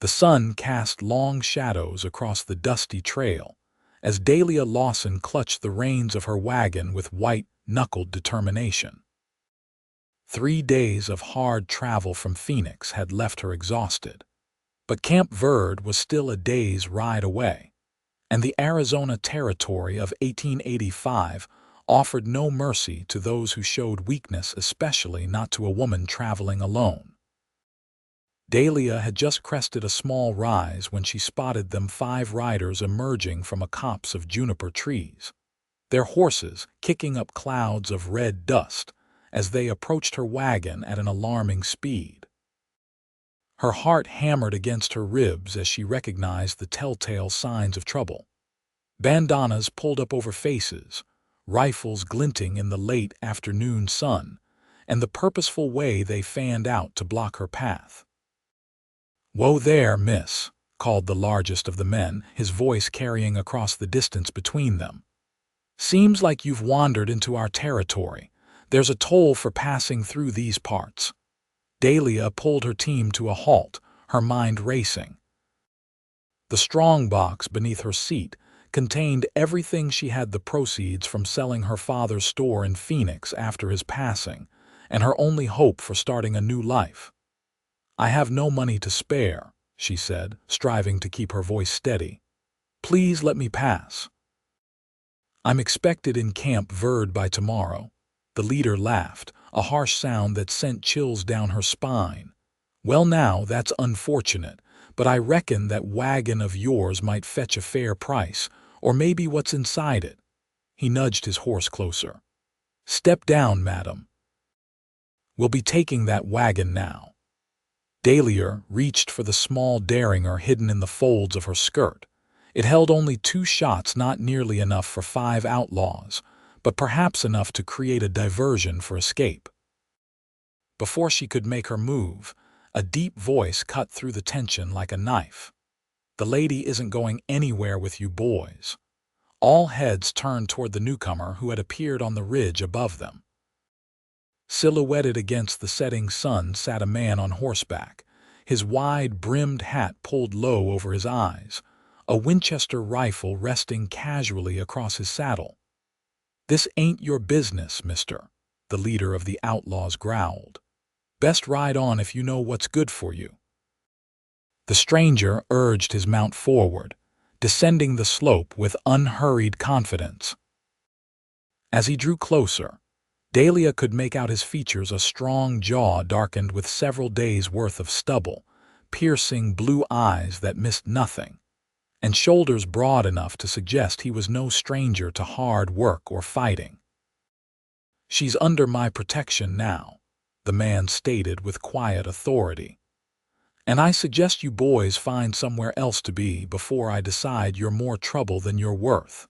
The sun cast long shadows across the dusty trail as Dahlia Lawson clutched the reins of her wagon with white-knuckled determination. 3 days of hard travel from Phoenix had left her exhausted, but Camp Verde was still a day's ride away, and the Arizona Territory of 1885 offered no mercy to those who showed weakness, especially not to a woman traveling alone. Dahlia had just crested a small rise when she spotted them 5 riders emerging from a copse of juniper trees, their horses kicking up clouds of red dust as they approached her wagon at an alarming speed. Her heart hammered against her ribs as she recognized the telltale signs of trouble. Bandanas pulled up over faces, rifles glinting in the late afternoon sun, and the purposeful way they fanned out to block her path. "Whoa there, miss," called the largest of the men, his voice carrying across the distance between them. "Seems like you've wandered into our territory. There's a toll for passing through these parts." Dahlia pulled her team to a halt, her mind racing. The strong box beneath her seat contained everything she had the proceeds from selling her father's store in Phoenix after his passing, and her only hope for starting a new life. "I have no money to spare," she said, striving to keep her voice steady. "Please let me pass." "I'm expected in Camp Verde by tomorrow." The leader laughed, a harsh sound that sent chills down her spine. "Well now, that's unfortunate, but I reckon that wagon of yours might fetch a fair price, or maybe what's inside it." He nudged his horse closer. "Step down, madam. We'll be taking that wagon now." Dahlia reached for the small derringer hidden in the folds of her skirt. It held only 2 shots, not nearly enough for 5 outlaws, but perhaps enough to create a diversion for escape. Before she could make her move, a deep voice cut through the tension like a knife. "The lady isn't going anywhere with you boys." All heads turned toward the newcomer who had appeared on the ridge above them. Silhouetted against the setting sun sat a man on horseback, his wide-brimmed hat pulled low over his eyes, a Winchester rifle resting casually across his saddle. "This ain't your business, mister," the leader of the Outlaws growled. "Best ride on if you know what's good for you." The stranger urged his mount forward, descending the slope with unhurried confidence. As he drew closer, Dahlia could make out his features, a strong jaw darkened with several days' worth of stubble, piercing blue eyes that missed nothing, and shoulders broad enough to suggest he was no stranger to hard work or fighting. "She's under my protection now," the man stated with quiet authority. "And I suggest you boys find somewhere else to be before I decide you're more trouble than you're worth."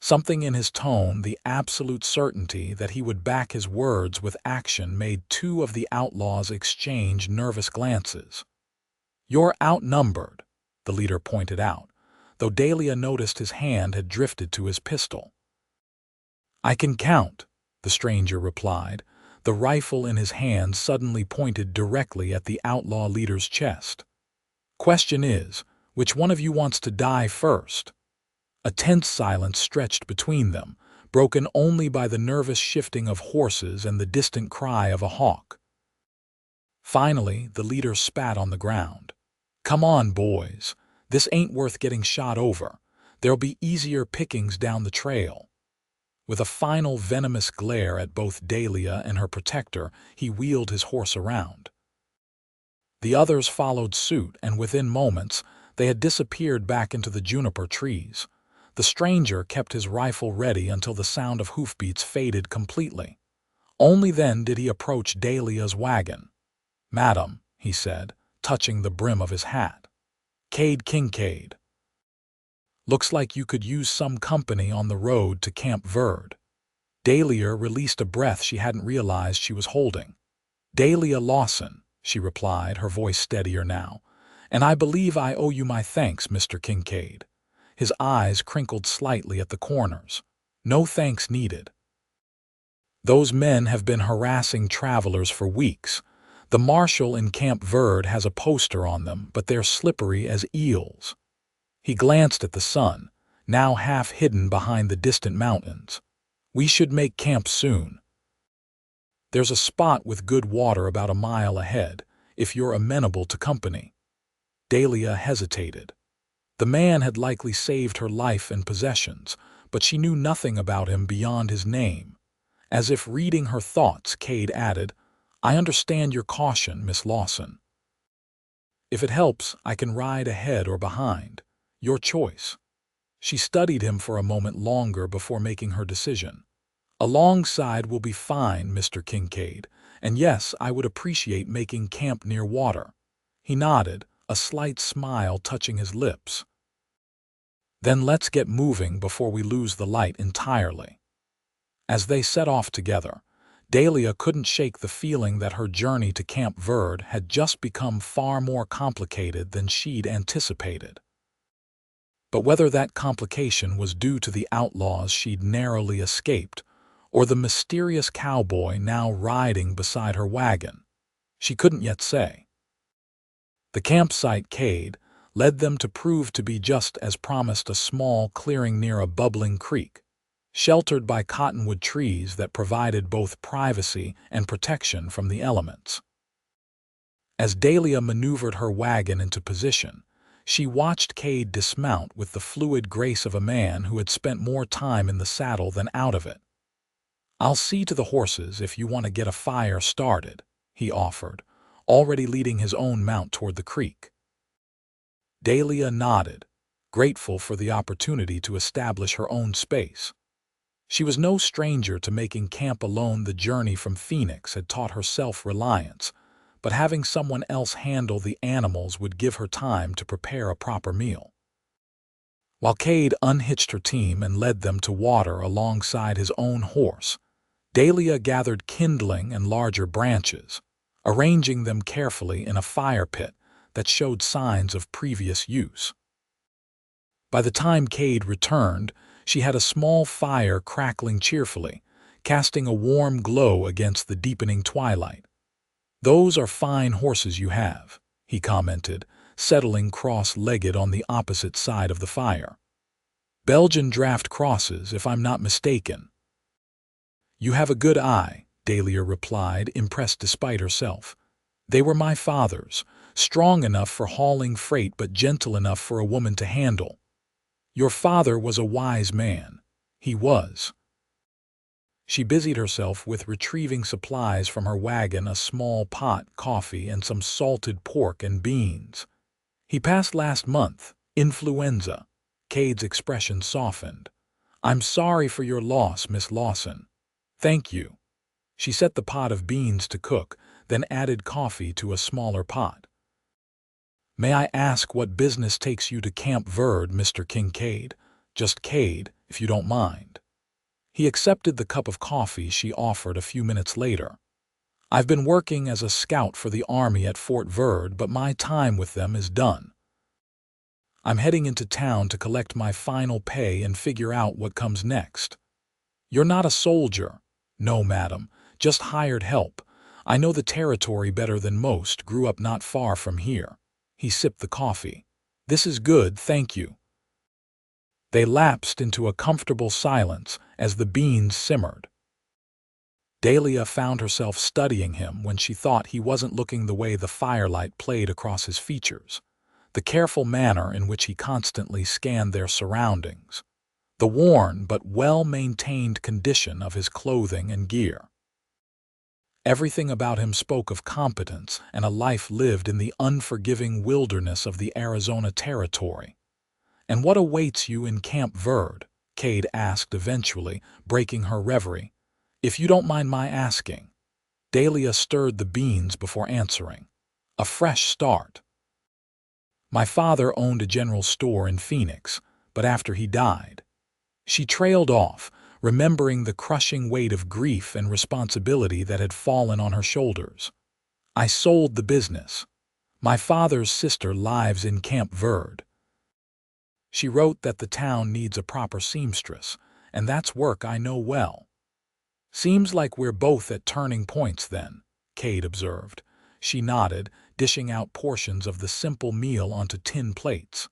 Something in his tone, the absolute certainty that he would back his words with action, made 2 of the outlaws exchange nervous glances. "You're outnumbered," the leader pointed out, though Dahlia noticed his hand had drifted to his pistol. "I can count," the stranger replied, the rifle in his hand suddenly pointed directly at the outlaw leader's chest. "Question is, which one of you wants to die first?" A tense silence stretched between them, broken only by the nervous shifting of horses and the distant cry of a hawk. Finally, the leader spat on the ground. "Come on, boys. This ain't worth getting shot over. There'll be easier pickings down the trail." With a final venomous glare at both Dahlia and her protector, he wheeled his horse around. The others followed suit, and within moments, they had disappeared back into the juniper trees. The stranger kept his rifle ready until the sound of hoofbeats faded completely. Only then did he approach Dahlia's wagon. "Madam," he said, touching the brim of his hat. "Kade Kincaid. Looks like you could use some company on the road to Camp Verde." Dahlia released a breath she hadn't realized she was holding. "Dahlia Lawson," she replied, her voice steadier now. "And I believe I owe you my thanks, Mr. Kincaid." His eyes crinkled slightly at the corners. "No thanks needed. Those men have been harassing travelers for weeks. The marshal in Camp Verde has a poster on them, but they're slippery as eels. He glanced at the sun, now half hidden behind the distant mountains. We should make camp soon. There's a spot with good water about a mile ahead, if you're amenable to company. Dahlia hesitated. The man had likely saved her life and possessions, but she knew nothing about him beyond his name. As if reading her thoughts, Kade added, "I understand your caution, Miss Lawson. If it helps, I can ride ahead or behind. Your choice." She studied him for a moment longer before making her decision. "Alongside will be fine, Mr. Kincaid, and yes, I would appreciate making camp near water." He nodded, a slight smile touching his lips. "Then let's get moving before we lose the light entirely." As they set off together, Dahlia couldn't shake the feeling that her journey to Camp Verde had just become far more complicated than she'd anticipated. But whether that complication was due to the outlaws she'd narrowly escaped, or the mysterious cowboy now riding beside her wagon, she couldn't yet say. The campsite Kade led them to prove to be just as promised, a small clearing near a bubbling creek, sheltered by cottonwood trees that provided both privacy and protection from the elements. As Dahlia maneuvered her wagon into position, she watched Kade dismount with the fluid grace of a man who had spent more time in the saddle than out of it. "I'll see to the horses if you want to get a fire started," he offered, already leading his own mount toward the creek. Dahlia nodded, grateful for the opportunity to establish her own space. She was no stranger to making camp alone. The journey from Phoenix had taught her self-reliance, but having someone else handle the animals would give her time to prepare a proper meal. While Kade unhitched her team and led them to water alongside his own horse, Dahlia gathered kindling and larger branches, arranging them carefully in a fire pit that showed signs of previous use. By the time Kade returned, she had a small fire crackling cheerfully, casting a warm glow against the deepening twilight. "Those are fine horses you have," he commented, settling cross-legged on the opposite side of the fire. "Belgian draft crosses, if I'm not mistaken." "You have a good eye," Dahlia replied, impressed despite herself. "They were my father's, strong enough for hauling freight but gentle enough for a woman to handle. Your father was a wise man. He was." She busied herself with retrieving supplies from her wagon, a small pot, coffee, and some salted pork and beans. "He passed last month, influenza." Kade's expression softened. "I'm sorry for your loss, Miss Lawson." "Thank you." She set the pot of beans to cook, then added coffee to a smaller pot. "May I ask what business takes you to Camp Verde, Mr. Kincaid?" "Just Kade, if you don't mind." He accepted the cup of coffee she offered a few minutes later. "I've been working as a scout for the army at Fort Verde, but my time with them is done. I'm heading into town to collect my final pay and figure out what comes next." "You're not a soldier." "No, madam, just hired help. I know the territory better than most, grew up not far from here." He sipped the coffee. "This is good, thank you." They lapsed into a comfortable silence as the beans simmered. Dahlia found herself studying him when she thought he wasn't looking the way the firelight played across his features, the careful manner in which he constantly scanned their surroundings, the worn but well-maintained condition of his clothing and gear. Everything about him spoke of competence and a life lived in the unforgiving wilderness of the Arizona Territory. "And what awaits you in Camp Verde?" Kade asked eventually, breaking her reverie. "If you don't mind my asking." Dahlia stirred the beans before answering. "A fresh start. My father owned a general store in Phoenix, but after he died." She trailed off, remembering the crushing weight of grief and responsibility that had fallen on her shoulders. "I sold the business. My father's sister lives in Camp Verde. She wrote that the town needs a proper seamstress, and that's work I know well." "Seems like we're both at turning points then," Kade observed. She nodded, dishing out portions of the simple meal onto tin plates.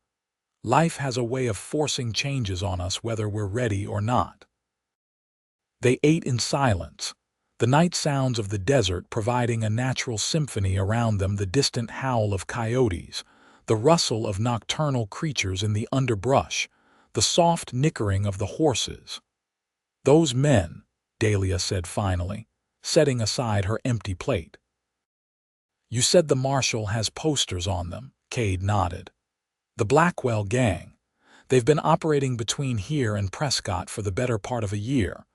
Life has a way of forcing changes on us whether we're ready or not. They ate in silence, the night sounds of the desert providing a natural symphony around them, the distant howl of coyotes, the rustle of nocturnal creatures in the underbrush, the soft nickering of the horses. "Those men," Dahlia said finally, setting aside her empty plate. "You said the marshal has posters on them," Kade nodded. "The Blackwell gang. They've been operating between here and Prescott for the better part of a year.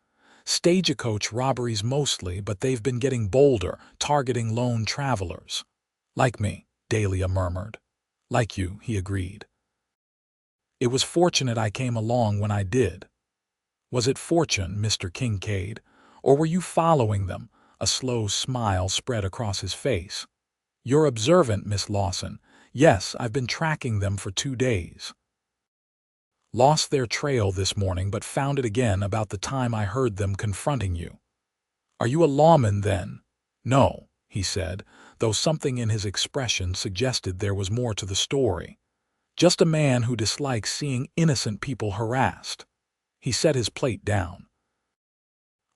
Stagecoach robberies mostly, but they've been getting bolder, targeting lone travelers." "Like me," Dahlia murmured. "Like you," he agreed. "It was fortunate I came along when I did." "Was it fortune, Mr. Kincaid, or were you following them?" A slow smile spread across his face. "You're observant, Miss Lawson. Yes, I've been tracking them for 2 days. Lost their trail this morning, but found it again about the time I heard them confronting you." "Are you a lawman, then?" "No," he said, though something in his expression suggested there was more to the story. "Just a man who dislikes seeing innocent people harassed." He set his plate down.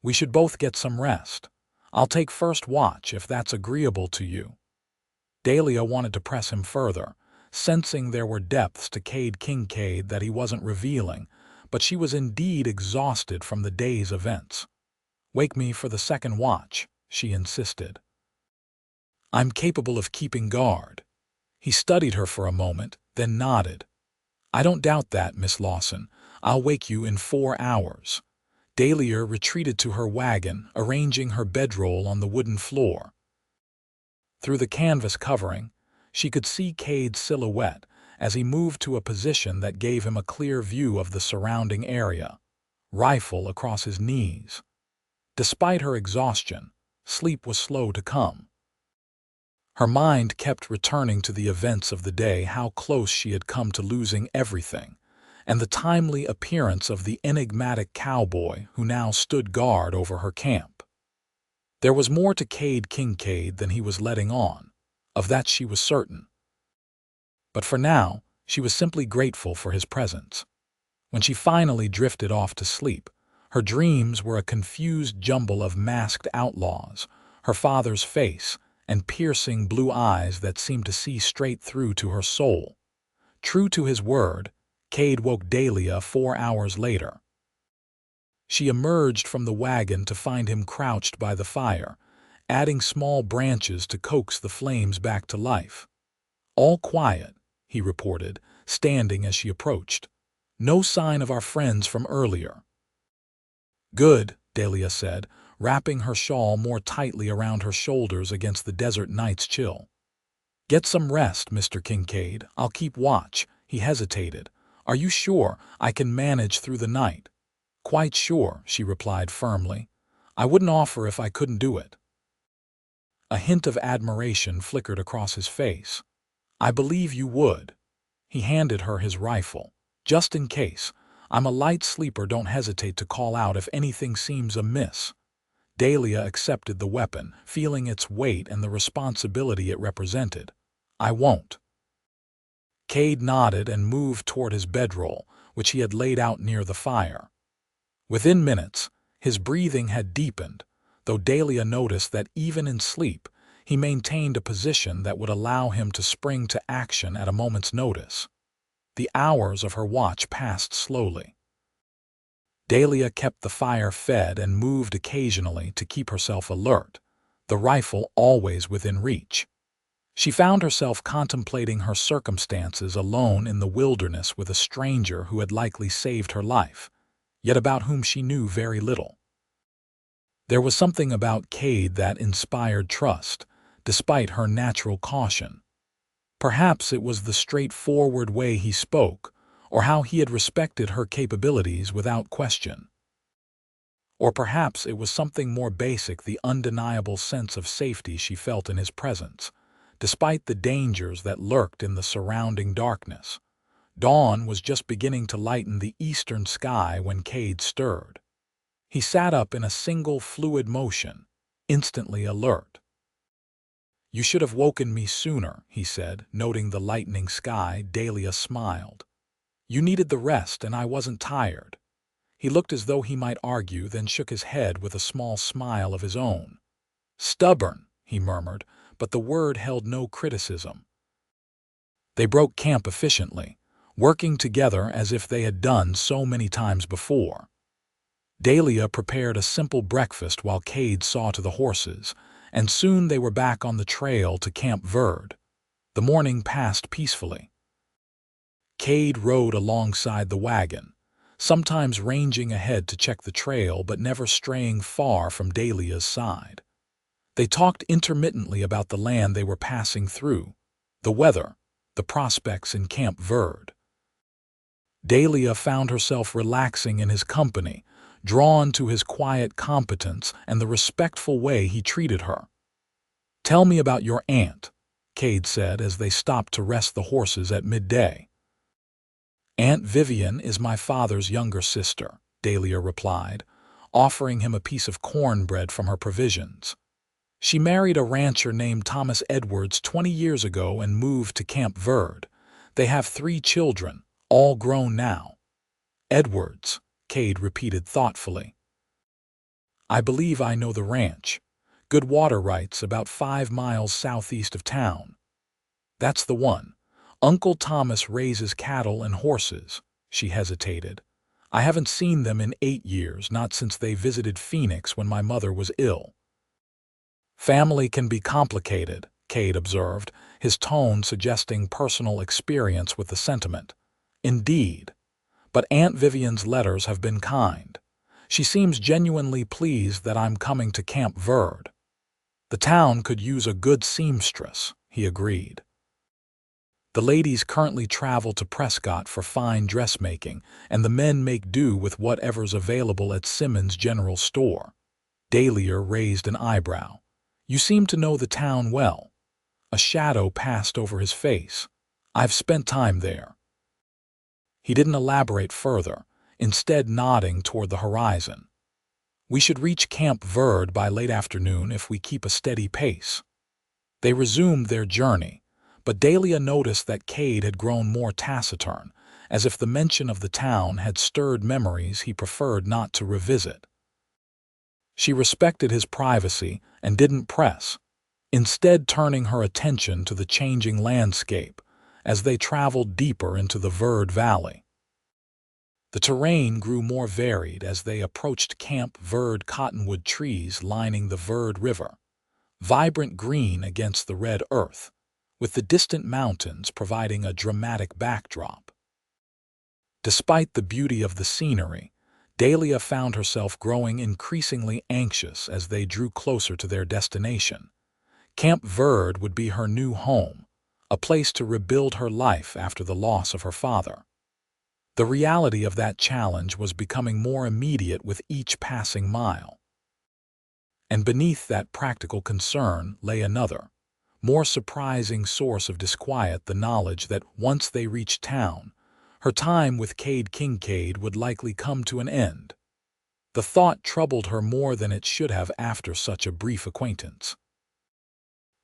"We should both get some rest. I'll take first watch if that's agreeable to you." Dahlia wanted to press him further, sensing there were depths to Kade Kincaid that he wasn't revealing, but she was indeed exhausted from the day's events. "Wake me for the second watch," she insisted. "I'm capable of keeping guard." He studied her for a moment, then nodded. "I don't doubt that, Miss Lawson. I'll wake you in 4 hours." Dahlia retreated to her wagon, arranging her bedroll on the wooden floor. Through the canvas covering, she could see Kade's silhouette as he moved to a position that gave him a clear view of the surrounding area, rifle across his knees. Despite her exhaustion, sleep was slow to come. Her mind kept returning to the events of the day, how close she had come to losing everything, and the timely appearance of the enigmatic cowboy who now stood guard over her camp. There was more to Kade Kincaid than he was letting on. Of that she was certain. But for now, she was simply grateful for his presence. When she finally drifted off to sleep, her dreams were a confused jumble of masked outlaws, her father's face, and piercing blue eyes that seemed to see straight through to her soul. True to his word, Kade woke Dahlia 4 hours later. She emerged from the wagon to find him crouched by the fire, adding small branches to coax the flames back to life. "All quiet," he reported, standing as she approached. "No sign of our friends from earlier." "Good," Dahlia said, wrapping her shawl more tightly around her shoulders against the desert night's chill. "Get some rest, Mr. Kincaid. I'll keep watch." He hesitated. "Are you sure I can manage through the night?" "Quite sure," she replied firmly. "I wouldn't offer if I couldn't do it." A hint of admiration flickered across his face. "I believe you would." He handed her his rifle. "Just in case. I'm a light sleeper, don't hesitate to call out if anything seems amiss." Dahlia accepted the weapon, feeling its weight and the responsibility it represented. "I won't." Kade nodded and moved toward his bedroll, which he had laid out near the fire. Within minutes, his breathing had deepened, though Dahlia noticed that even in sleep, he maintained a position that would allow him to spring to action at a moment's notice. The hours of her watch passed slowly. Dahlia kept the fire fed and moved occasionally to keep herself alert, the rifle always within reach. She found herself contemplating her circumstances alone in the wilderness with a stranger who had likely saved her life, yet about whom she knew very little. There was something about Kade that inspired trust, despite her natural caution. Perhaps it was the straightforward way he spoke, or how he had respected her capabilities without question. Or perhaps it was something more basic, the undeniable sense of safety she felt in his presence, despite the dangers that lurked in the surrounding darkness. Dawn was just beginning to lighten the eastern sky when Kade stirred. He sat up in a single fluid motion, instantly alert. "You should have woken me sooner," he said, noting the lightening sky. Dahlia smiled. "You needed the rest, and I wasn't tired." He looked as though he might argue, then shook his head with a small smile of his own. "Stubborn," he murmured, but the word held no criticism. They broke camp efficiently, working together as if they had done so many times before. Dahlia prepared a simple breakfast while Kade saw to the horses, and soon they were back on the trail to Camp Verde. The morning passed peacefully. Kade rode alongside the wagon, sometimes ranging ahead to check the trail but never straying far from Dahlia's side. They talked intermittently about the land they were passing through, the weather, the prospects in Camp Verde. Dahlia found herself relaxing in his company, drawn to his quiet competence and the respectful way he treated her. "Tell me about your aunt," Kade said as they stopped to rest the horses at midday. "Aunt Vivian is my father's younger sister," Dahlia replied, offering him a piece of cornbread from her provisions. "She married a rancher named Thomas Edwards 20 years ago and moved to Camp Verde. They have 3 children, all grown now." "Edwards," Kade repeated thoughtfully. "I believe I know the ranch. Good water rights about 5 miles southeast of town." "That's the one. Uncle Thomas raises cattle and horses." She hesitated. "I haven't seen them in 8 years, not since they visited Phoenix when my mother was ill." "Family can be complicated," Kade observed, his tone suggesting personal experience with the sentiment. "Indeed. But Aunt Vivian's letters have been kind. She seems genuinely pleased that I'm coming to Camp Verde." "The town could use a good seamstress," he agreed. "The ladies currently travel to Prescott for fine dressmaking, and the men make do with whatever's available at Simmons' General Store." Dahlia raised an eyebrow. "You seem to know the town well." A shadow passed over his face. "I've spent time there." He didn't elaborate further, instead nodding toward the horizon. "We should reach Camp Verde by late afternoon if we keep a steady pace." They resumed their journey, but Dahlia noticed that Kade had grown more taciturn, as if the mention of the town had stirred memories he preferred not to revisit. She respected his privacy and didn't press, instead turning her attention to the changing landscape as they traveled deeper into the Verde Valley. The terrain grew more varied as they approached Camp Verde. Cottonwood trees lining the Verde River, vibrant green against the red earth, with the distant mountains providing a dramatic backdrop. Despite the beauty of the scenery, Dahlia found herself growing increasingly anxious as they drew closer to their destination. Camp Verde would be her new home, a place to rebuild her life after the loss of her father. The reality of that challenge was becoming more immediate with each passing mile. And beneath that practical concern lay another, more surprising source of disquiet: the knowledge that once they reached town, her time with Kade Kincaid would likely come to an end. The thought troubled her more than it should have after such a brief acquaintance.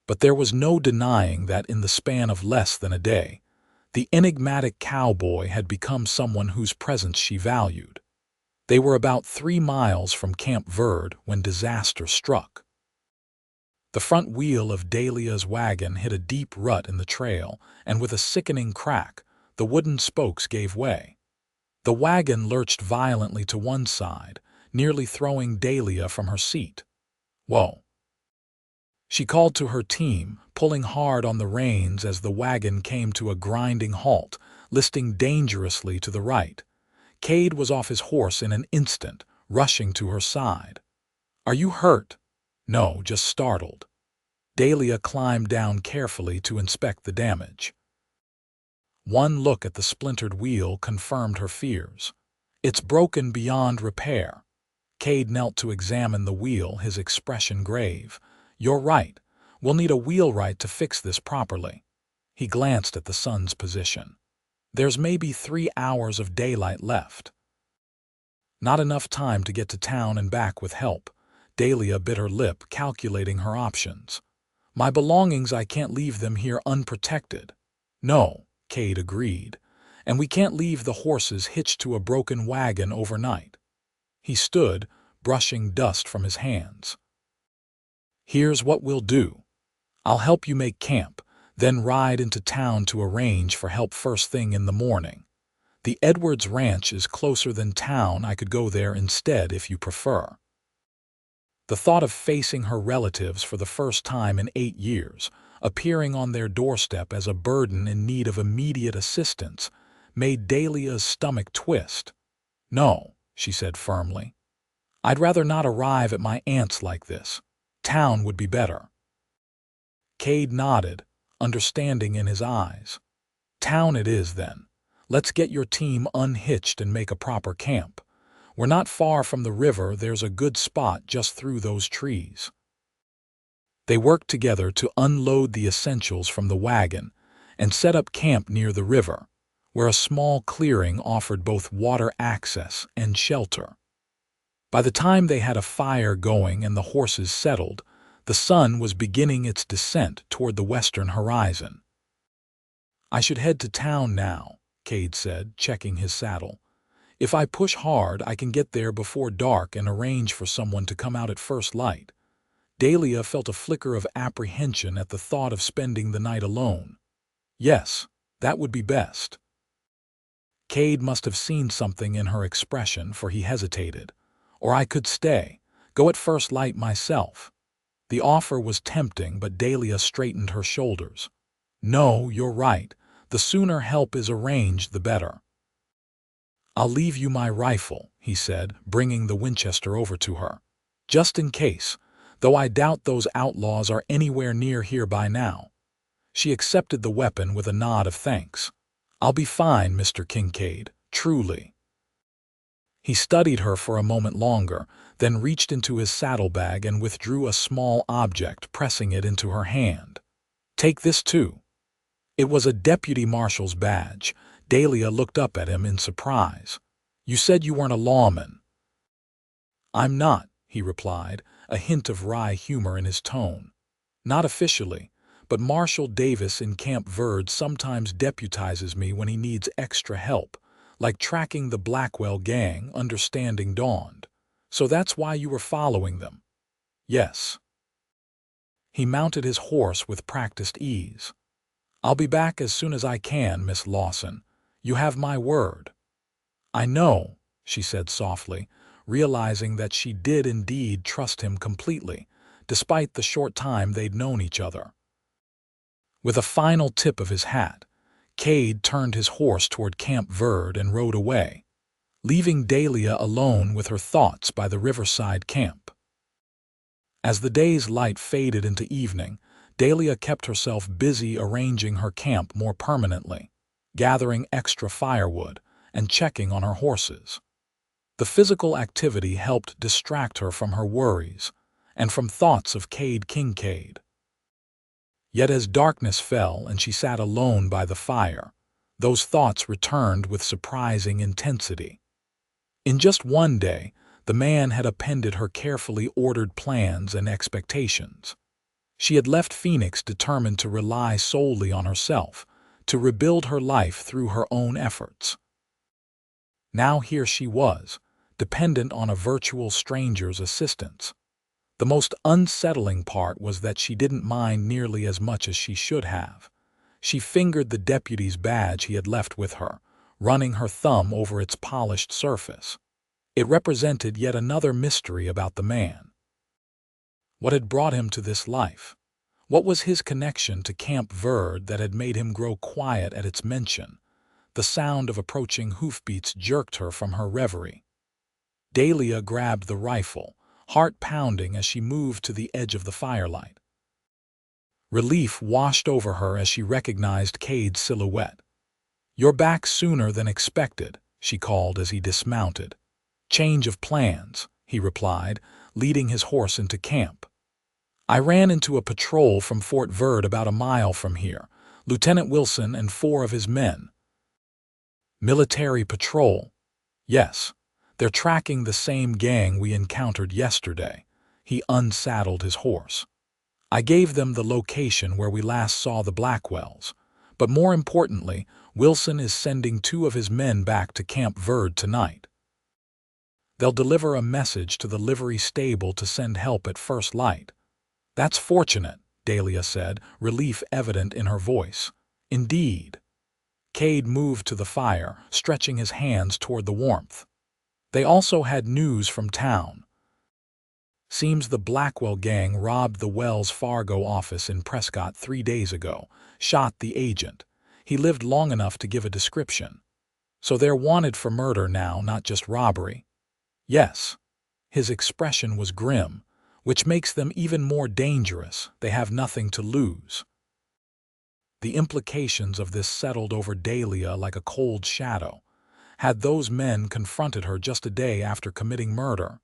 But there was no denying that in the span of less than a day, the enigmatic cowboy had become someone whose presence she valued. They were about 3 miles from Camp Verde when disaster struck. The front wheel of Dahlia's wagon hit a deep rut in the trail, and with a sickening crack, the wooden spokes gave way. The wagon lurched violently to one side, nearly throwing Dahlia from her seat. "Whoa!" She called to her team, pulling hard on the reins as the wagon came to a grinding halt, listing dangerously to the right. Kade was off his horse in an instant, rushing to her side. "Are you hurt?" "No, just startled." Dahlia climbed down carefully to inspect the damage. One look at the splintered wheel confirmed her fears. "It's broken beyond repair." Kade knelt to examine the wheel, his expression grave. "You're right. We'll need a wheelwright to fix this properly." He glanced at the sun's position. "There's maybe 3 hours of daylight left." Not enough time to get to town and back with help. Dahlia bit her lip, calculating her options. My belongings, I can't leave them here unprotected. No, Kade agreed, and we can't leave the horses hitched to a broken wagon overnight. He stood, brushing dust from his hands. Here's what we'll do. I'll help you make camp, then ride into town to arrange for help first thing in the morning. The Edwards Ranch is closer than town. I could go there instead if you prefer. The thought of facing her relatives for the first time in 8 years, appearing on their doorstep as a burden in need of immediate assistance, made Dahlia's stomach twist. No, she said firmly. I'd rather not arrive at my aunt's like this. Town would be better. Kade nodded, understanding in his eyes. Town it is, then. Let's get your team unhitched and make a proper camp. We're not far from the river. There's a good spot just through those trees. They worked together to unload the essentials from the wagon and set up camp near the river, where a small clearing offered both water access and shelter. By the time they had a fire going and the horses settled, the sun was beginning its descent toward the western horizon. I should head to town now, Kade said, checking his saddle. If I push hard, I can get there before dark and arrange for someone to come out at first light. Dahlia felt a flicker of apprehension at the thought of spending the night alone. Yes, that would be best. Kade must have seen something in her expression, for he hesitated. Or I could stay, go at first light myself. The offer was tempting, but Dahlia straightened her shoulders. No, you're right. The sooner help is arranged, the better. I'll leave you my rifle, he said, bringing the Winchester over to her. Just in case, though I doubt those outlaws are anywhere near here by now. She accepted the weapon with a nod of thanks. I'll be fine, Mr. Kincaid, truly. He studied her for a moment longer, then reached into his saddlebag and withdrew a small object, pressing it into her hand. Take this too. It was a deputy marshal's badge. Dahlia looked up at him in surprise. You said you weren't a lawman. I'm not, he replied, a hint of wry humor in his tone. Not officially, but Marshal Davis in Camp Verde sometimes deputizes me when he needs extra help, like tracking the Blackwell gang. Understanding dawned. So that's why you were following them? Yes. He mounted his horse with practiced ease. I'll be back as soon as I can, Miss Lawson. You have my word. I know, she said softly, realizing that she did indeed trust him completely, despite the short time they'd known each other. With a final tip of his hat, Kade turned his horse toward Camp Verde and rode away, leaving Dahlia alone with her thoughts by the riverside camp. As the day's light faded into evening, Dahlia kept herself busy arranging her camp more permanently, gathering extra firewood and checking on her horses. The physical activity helped distract her from her worries and from thoughts of Kade Kincaid. Yet as darkness fell and she sat alone by the fire, those thoughts returned with surprising intensity. In just one day, the man had appended her carefully ordered plans and expectations. She had left Phoenix determined to rely solely on herself, to rebuild her life through her own efforts. Now here she was, dependent on a virtual stranger's assistance. The most unsettling part was that she didn't mind nearly as much as she should have. She fingered the deputy's badge he had left with her, running her thumb over its polished surface. It represented yet another mystery about the man. What had brought him to this life? What was his connection to Camp Verde that had made him grow quiet at its mention? The sound of approaching hoofbeats jerked her from her reverie. Dahlia grabbed the rifle, heart pounding as she moved to the edge of the firelight. Relief washed over her as she recognized Kade's silhouette. "You're back sooner than expected," she called as he dismounted. "Change of plans," he replied, leading his horse into camp. "I ran into a patrol from Fort Verde about a mile from here, Lieutenant Wilson and 4 of his men." "Military patrol?" "Yes. They're tracking the same gang we encountered yesterday." He unsaddled his horse. I gave them the location where we last saw the Blackwells. But more importantly, Wilson is sending 2 of his men back to Camp Verde tonight. They'll deliver a message to the livery stable to send help at first light. That's fortunate, Dahlia said, relief evident in her voice. Indeed. Kade moved to the fire, stretching his hands toward the warmth. They also had news from town. Seems the Blackwell gang robbed the Wells Fargo office in Prescott 3 days ago, shot the agent. He lived long enough to give a description. So they're wanted for murder now, not just robbery. Yes. His expression was grim, which makes them even more dangerous. They have nothing to lose. The implications of this settled over Dahlia like a cold shadow. Had those men confronted her just a day after committing murder?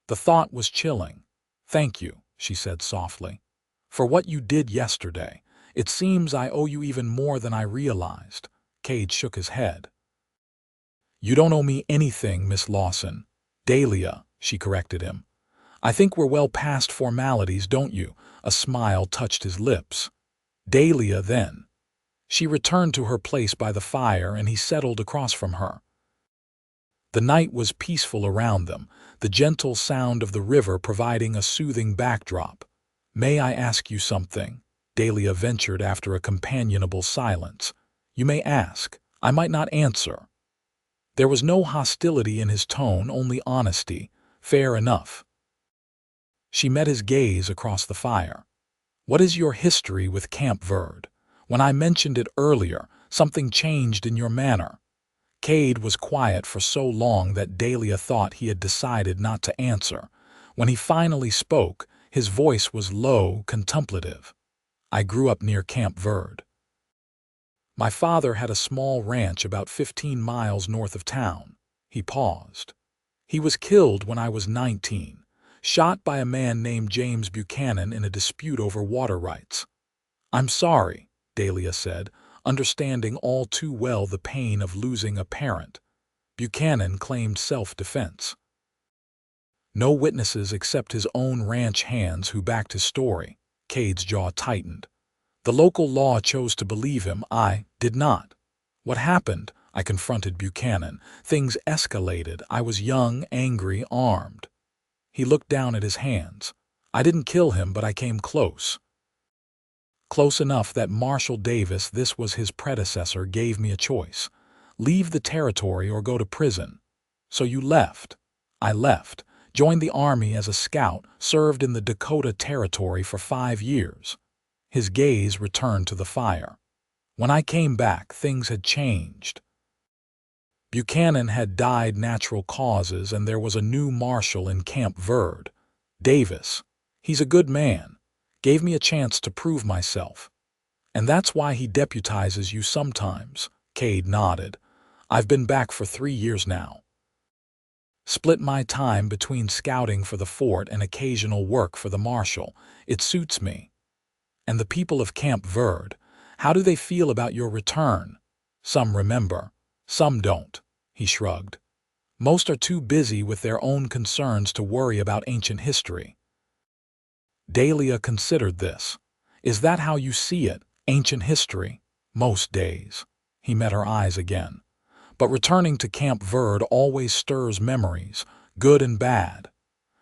The thought was chilling. "Thank you," she said softly, "for what you did yesterday. It seems I owe you even more than I realized." Kade shook his head. "You don't owe me anything, Miss Lawson." "Dahlia," she corrected him. "I think we're well past formalities, don't you?" A smile touched his lips. "Dahlia, then." She returned to her place by the fire, and he settled across from her. The night was peaceful around them, the gentle sound of the river providing a soothing backdrop. "May I ask you something?" Dahlia ventured after a companionable silence. "You may ask. I might not answer." There was no hostility in his tone, only honesty. "Fair enough." She met his gaze across the fire. "What is your history with Camp Verde? When I mentioned it earlier, something changed in your manner." Kade was quiet for so long that Dahlia thought he had decided not to answer. When he finally spoke, his voice was low, contemplative. "I grew up near Camp Verde. My father had a small ranch about 15 miles north of town." He paused. "He was killed when I was 19, shot by a man named James Buchanan in a dispute over water rights." "I'm sorry," Dahlia said, understanding all too well the pain of losing a parent. "Buchanan claimed self-defense." "No witnesses except his own ranch hands who backed his story." Kade's jaw tightened. "The local law chose to believe him. I did not." "What happened?" I confronted Buchanan. "Things escalated. I was young, angry, armed." He looked down at his hands. "I didn't kill him, but I came close. Close enough that Marshal Davis, this was his predecessor, gave me a choice. Leave the territory or go to prison. So you left." "I left. Joined the army as a scout, served in the Dakota Territory for 5 years. His gaze returned to the fire. "When I came back, things had changed. Buchanan had died natural causes, and there was a new marshal in Camp Verde. Davis. He's a good man. Gave me a chance to prove myself. And that's why he deputizes you sometimes." Kade nodded. "I've been back for 3 years now. Split my time between scouting for the fort and occasional work for the marshal. It suits me." "And the people of Camp Verde, how do they feel about your return?" "Some remember. Some don't." He shrugged. "Most are too busy with their own concerns to worry about ancient history." Dahlia considered this. "Is that how you see it, ancient history?" "Most days." He met her eyes again. "But returning to Camp Verde always stirs memories, good and bad."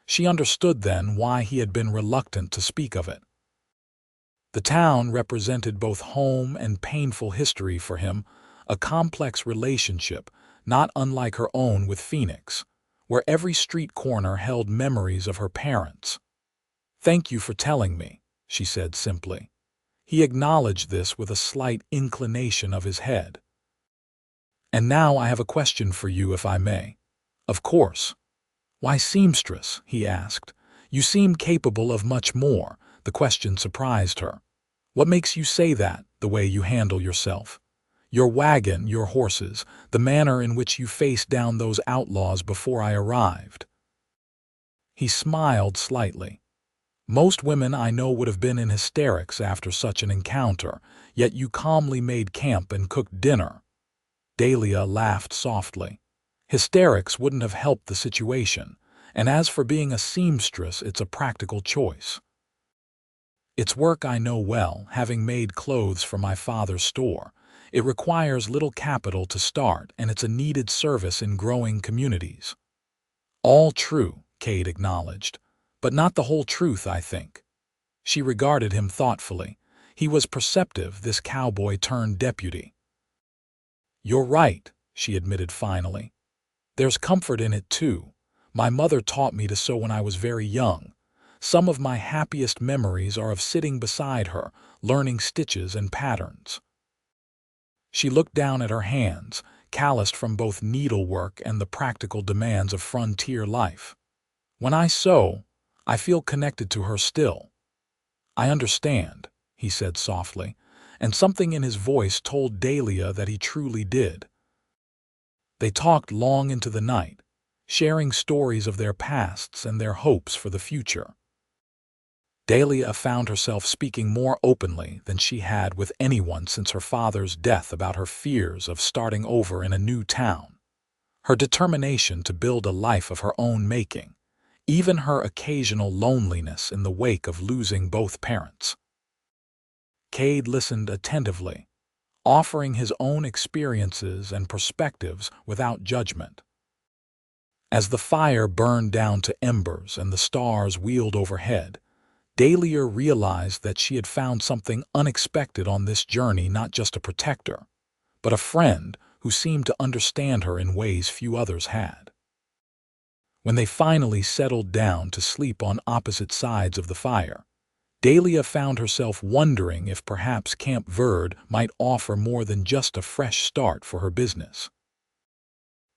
She understood then why he had been reluctant to speak of it. The town represented both home and painful history for him, a complex relationship, not unlike her own with Phoenix, where every street corner held memories of her parents. "Thank you for telling me," she said simply. He acknowledged this with a slight inclination of his head. "And now I have a question for you, if I may." "Of course." "Why seamstress?" he asked. "You seem capable of much more." The question surprised her. "What makes you say that, the way you handle yourself? Your wagon, your horses, the manner in which you faced down those outlaws before I arrived." He smiled slightly. "Most women I know would have been in hysterics after such an encounter, yet you calmly made camp and cooked dinner." Dahlia laughed softly. "Hysterics wouldn't have helped the situation, and as for being a seamstress, it's a practical choice." It's work I know well, having made clothes for my father's store. It requires little capital to start, and it's a needed service in growing communities." "All true," Kade acknowledged, "but not the whole truth, I think." She regarded him thoughtfully. He was perceptive, this cowboy turned deputy. "You're right," she admitted finally. "There's comfort in it, too. My mother taught me to sew when I was very young. Some of my happiest memories are of sitting beside her, learning stitches and patterns." She looked down at her hands, calloused from both needlework and the practical demands of frontier life. "When I sew, I feel connected to her still." "I understand," he said softly, and something in his voice told Dahlia that he truly did. They talked long into the night, sharing stories of their pasts and their hopes for the future. Dahlia found herself speaking more openly than she had with anyone since her father's death about her fears of starting over in a new town, her determination to build a life of her own making, even her occasional loneliness in the wake of losing both parents. Kade listened attentively, offering his own experiences and perspectives without judgment. As the fire burned down to embers and the stars wheeled overhead, Dahlia realized that she had found something unexpected on this journey, not just a protector, but a friend who seemed to understand her in ways few others had. When they finally settled down to sleep on opposite sides of the fire, Dahlia found herself wondering if perhaps Camp Verde might offer more than just a fresh start for her business.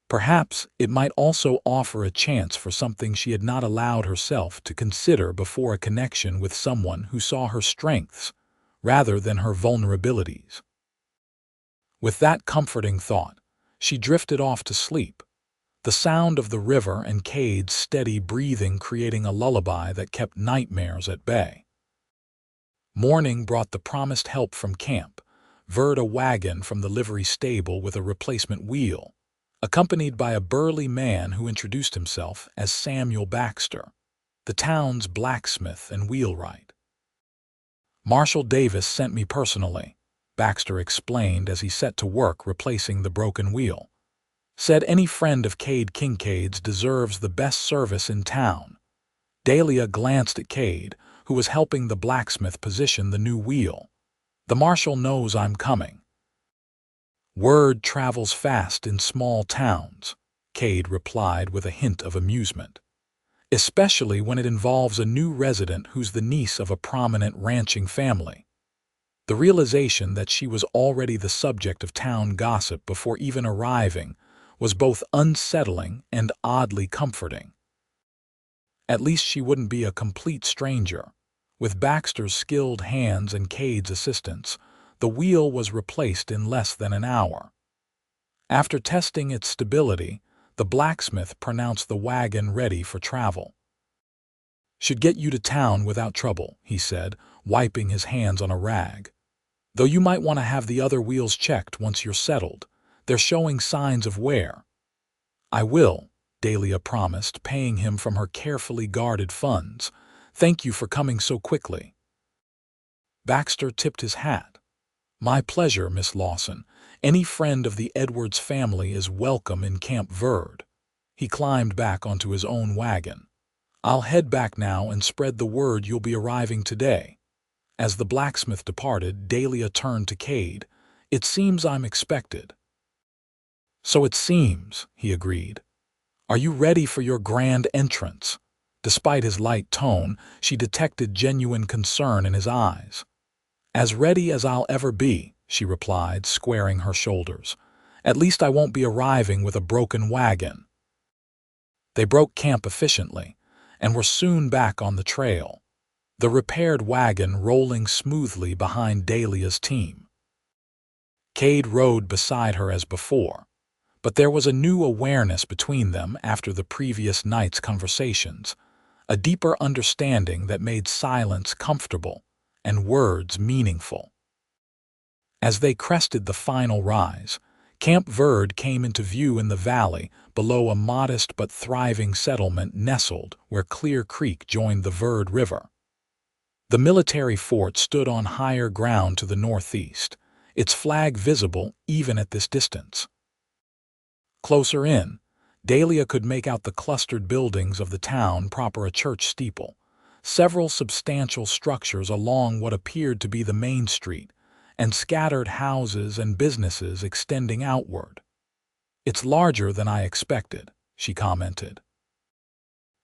Perhaps it might also offer a chance for something she had not allowed herself to consider before, a connection with someone who saw her strengths rather than her vulnerabilities. With that comforting thought, she drifted off to sleep, the sound of the river and Kade's steady breathing creating a lullaby that kept nightmares at bay. Morning brought the promised help from Camp Verde, a wagon from the livery stable with a replacement wheel, accompanied by a burly man who introduced himself as Samuel Baxter, the town's blacksmith and wheelwright. "Marshal Davis sent me personally," Baxter explained as he set to work replacing the broken wheel. "Said any friend of Kade Kincaid's deserves the best service in town." Dahlia glanced at Kade, who was helping the blacksmith position the new wheel. "The marshal knows I'm coming." "Word travels fast in small towns," Kade replied with a hint of amusement, "especially when it involves a new resident who's the niece of a prominent ranching family." The realization that she was already the subject of town gossip before even arriving was both unsettling and oddly comforting. At least she wouldn't be a complete stranger. With Baxter's skilled hands and Kade's assistance, the wheel was replaced in less than an hour. After testing its stability, the blacksmith pronounced the wagon ready for travel. "Should get you to town without trouble," he said, wiping his hands on a rag. "Though you might want to have the other wheels checked once you're settled. They're showing signs of wear." "I will," Dahlia promised, paying him from her carefully guarded funds. "Thank you for coming so quickly." Baxter tipped his hat. "My pleasure, Miss Lawson. Any friend of the Edwards family is welcome in Camp Verde." He climbed back onto his own wagon. "I'll head back now and spread the word you'll be arriving today." As the blacksmith departed, Dahlia turned to Kade. "It seems I'm expected." "So it seems," he agreed. "Are you ready for your grand entrance?" Despite his light tone, she detected genuine concern in his eyes. "As ready as I'll ever be," she replied, squaring her shoulders. "At least I won't be arriving with a broken wagon." They broke camp efficiently and were soon back on the trail, the repaired wagon rolling smoothly behind Dahlia's team. Kade rode beside her as before, but there was a new awareness between them after the previous night's conversations, a deeper understanding that made silence comfortable and words meaningful. As they crested the final rise, Camp Verde came into view in the valley below a modest but thriving settlement nestled where Clear Creek joined the Verde River. The military fort stood on higher ground to the northeast, its flag visible even at this distance. Closer in, Dahlia could make out the clustered buildings of the town proper, a church steeple, several substantial structures along what appeared to be the main street, and scattered houses and businesses extending outward. "It's larger than I expected," she commented.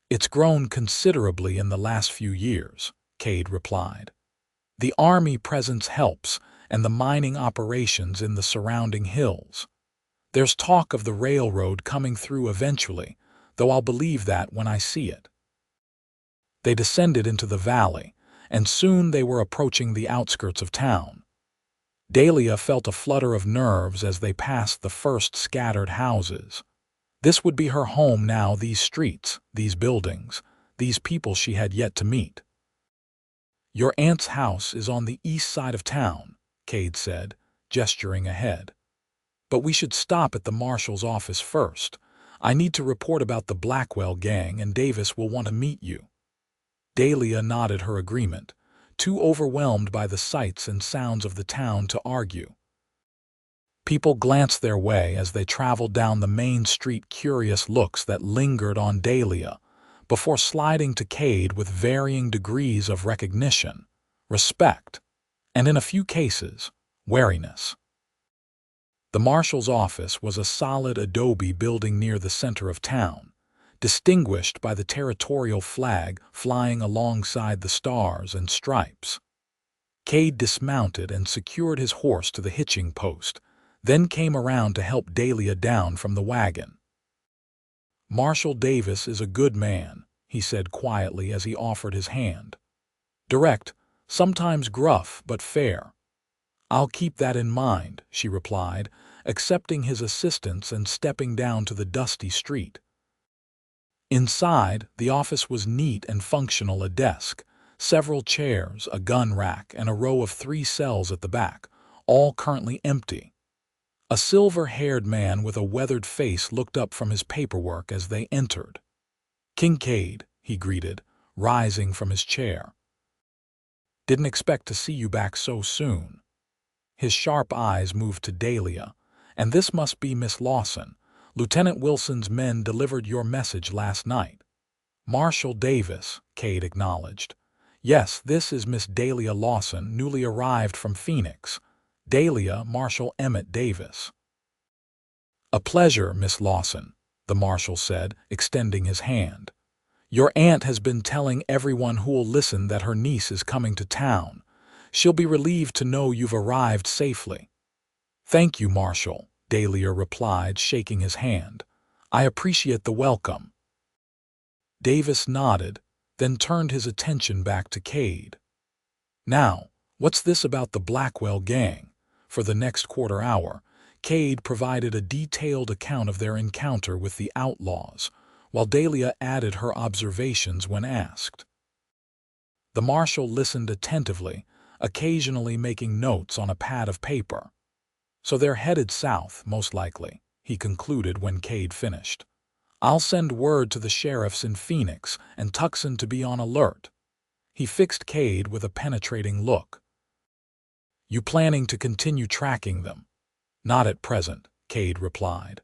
"It's grown considerably in the last few years," Kade replied. "The army presence helps, and the mining operations in the surrounding hills. There's talk of the railroad coming through eventually, though I'll believe that when I see it." They descended into the valley, and soon they were approaching the outskirts of town. Dahlia felt a flutter of nerves as they passed the first scattered houses. This would be her home now, these streets, these buildings, these people she had yet to meet. "Your aunt's house is on the east side of town," Kade said, gesturing ahead. "But we should stop at the marshal's office first. I need to report about the Blackwell gang, and Davis will want to meet you." Dahlia nodded her agreement, too overwhelmed by the sights and sounds of the town to argue. People glanced their way as they traveled down the main street, curious looks that lingered on Dahlia, before sliding to Kade with varying degrees of recognition, respect, and in a few cases, wariness. The marshal's office was a solid adobe building near the center of town, distinguished by the territorial flag flying alongside the stars and stripes. Kade dismounted and secured his horse to the hitching post, then came around to help Dahlia down from the wagon. "Marshal Davis is a good man," he said quietly as he offered his hand. "Direct, sometimes gruff, but fair." "I'll keep that in mind," she replied, accepting his assistance and stepping down to the dusty street. Inside, the office was neat and functional: a desk, several chairs, a gun rack, and a row of 3 cells at the back, all currently empty. A silver-haired man with a weathered face looked up from his paperwork as they entered. "Kincaid," he greeted, rising from his chair. "Didn't expect to see you back so soon." His sharp eyes moved to Dahlia. "And this must be Miss Lawson. Lieutenant Wilson's men delivered your message last night." "Marshal Davis," Kade acknowledged. "Yes, this is Miss Dahlia Lawson, newly arrived from Phoenix. Dahlia, Marshal Emmett Davis." "A pleasure, Miss Lawson," the marshal said, extending his hand. "Your aunt has been telling everyone who'll listen that her niece is coming to town. She'll be relieved to know you've arrived safely." "Thank you, Marshal," Dahlia replied, shaking his hand. "I appreciate the welcome." Davis nodded, then turned his attention back to Kade. "Now, what's this about the Blackwell gang?" For the next quarter hour, Kade provided a detailed account of their encounter with the Outlaws, while Dahlia added her observations when asked. The marshal listened attentively, occasionally making notes on a pad of paper. "So they're headed south, most likely," he concluded when Kade finished. "I'll send word to the sheriffs in Phoenix and Tucson to be on alert." He fixed Kade with a penetrating look. "You planning to continue tracking them?" "Not at present," Kade replied.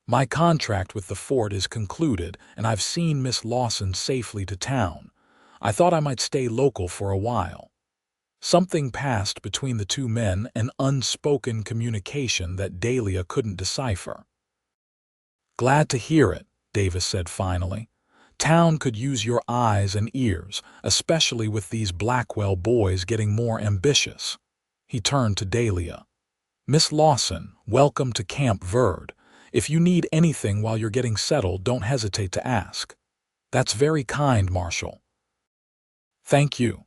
"My contract with the fort is concluded, and I've seen Miss Lawson safely to town. I thought I might stay local for a while." Something passed between the two men, an unspoken communication that Dahlia couldn't decipher. "Glad to hear it," Davis said finally. "Town could use your eyes and ears, especially with these Blackwell boys getting more ambitious." He turned to Dahlia. "Miss Lawson, welcome to Camp Verde. If you need anything while you're getting settled, don't hesitate to ask." "That's very kind, Marshal." "Thank you."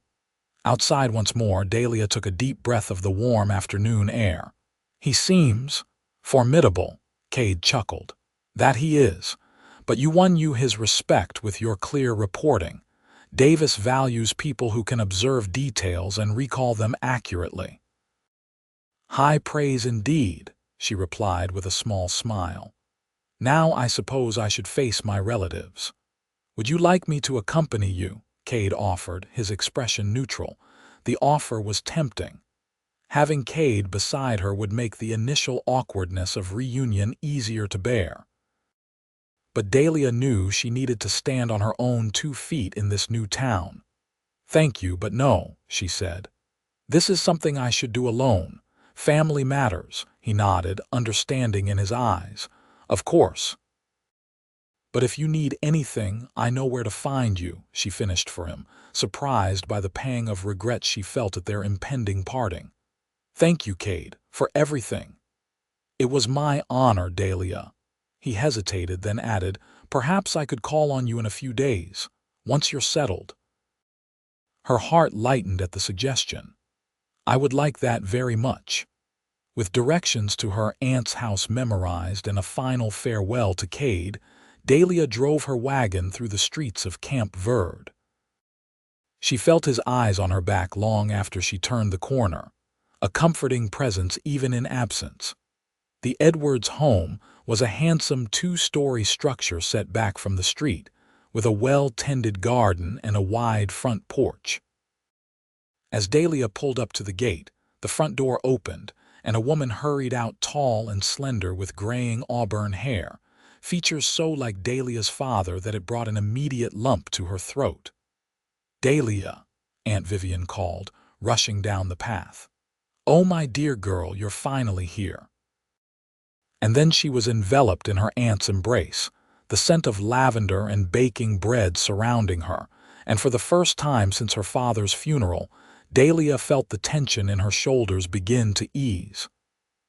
Outside once more, Dahlia took a deep breath of the warm afternoon air. "He seems formidable," Kade chuckled. "That he is. But you won his respect with your clear reporting. Davis values people who can observe details and recall them accurately." "High praise indeed," she replied with a small smile. "Now I suppose I should face my relatives." "Would you like me to accompany you?" Kade offered, his expression neutral. The offer was tempting. Having Kade beside her would make the initial awkwardness of reunion easier to bear. But Dahlia knew she needed to stand on her own 2 feet in this new town. "Thank you, but no," she said. "This is something I should do alone. Family matters," he nodded, understanding in his eyes. "Of course. But if you need anything, I know where to find you," she finished for him, surprised by the pang of regret she felt at their impending parting. "Thank you, Kade, for everything." "It was my honor, Dahlia." He hesitated, then added, "Perhaps I could call on you in a few days, once you're settled." Her heart lightened at the suggestion. "I would like that very much." With directions to her aunt's house memorized and a final farewell to Kade, Dahlia drove her wagon through the streets of Camp Verde. She felt his eyes on her back long after she turned the corner, a comforting presence even in absence. The Edwards home was a handsome 2-story structure set back from the street, with a well-tended garden and a wide front porch. As Dahlia pulled up to the gate, the front door opened, and a woman hurried out, tall and slender with graying auburn hair, features so like Dahlia's father that it brought an immediate lump to her throat. "Dahlia," Aunt Vivian called, rushing down the path. "Oh, my dear girl, you're finally here." And then she was enveloped in her aunt's embrace, the scent of lavender and baking bread surrounding her, and for the first time since her father's funeral, Dahlia felt the tension in her shoulders begin to ease.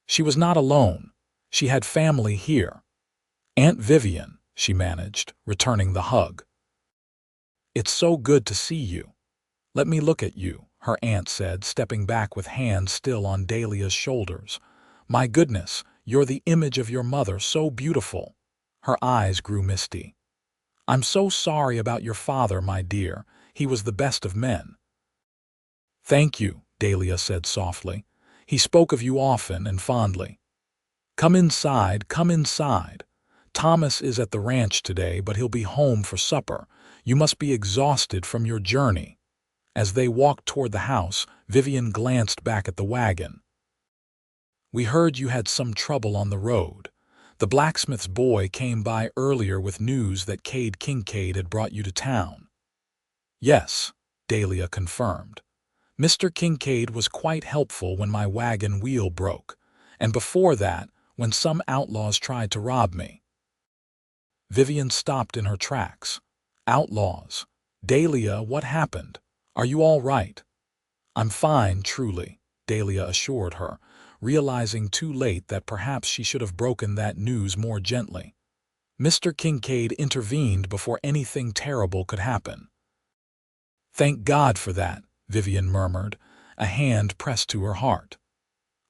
She was not alone. She had family here. "Aunt Vivian," she managed, returning the hug. "It's so good to see you." "Let me look at you," her aunt said, stepping back with hands still on Dahlia's shoulders. "My goodness, you're the image of your mother, so beautiful." Her eyes grew misty. "I'm so sorry about your father, my dear. He was the best of men." "Thank you," Dahlia said softly. "He spoke of you often and fondly." Come inside. Thomas is at the ranch today, but he'll be home for supper. You must be exhausted from your journey." As they walked toward the house, Vivian glanced back at the wagon. "We heard you had some trouble on the road. The blacksmith's boy came by earlier with news that Kade Kincaid had brought you to town." "Yes," Dahlia confirmed. "Mr. Kincaid was quite helpful when my wagon wheel broke, and before that, when some outlaws tried to rob me." Vivian stopped in her tracks. "Outlaws? Dahlia, what happened? Are you all right?" "I'm fine, truly," Dahlia assured her, realizing too late that perhaps she should have broken that news more gently. "Mr. Kincaid intervened before anything terrible could happen." "Thank God for that," Vivian murmured, a hand pressed to her heart.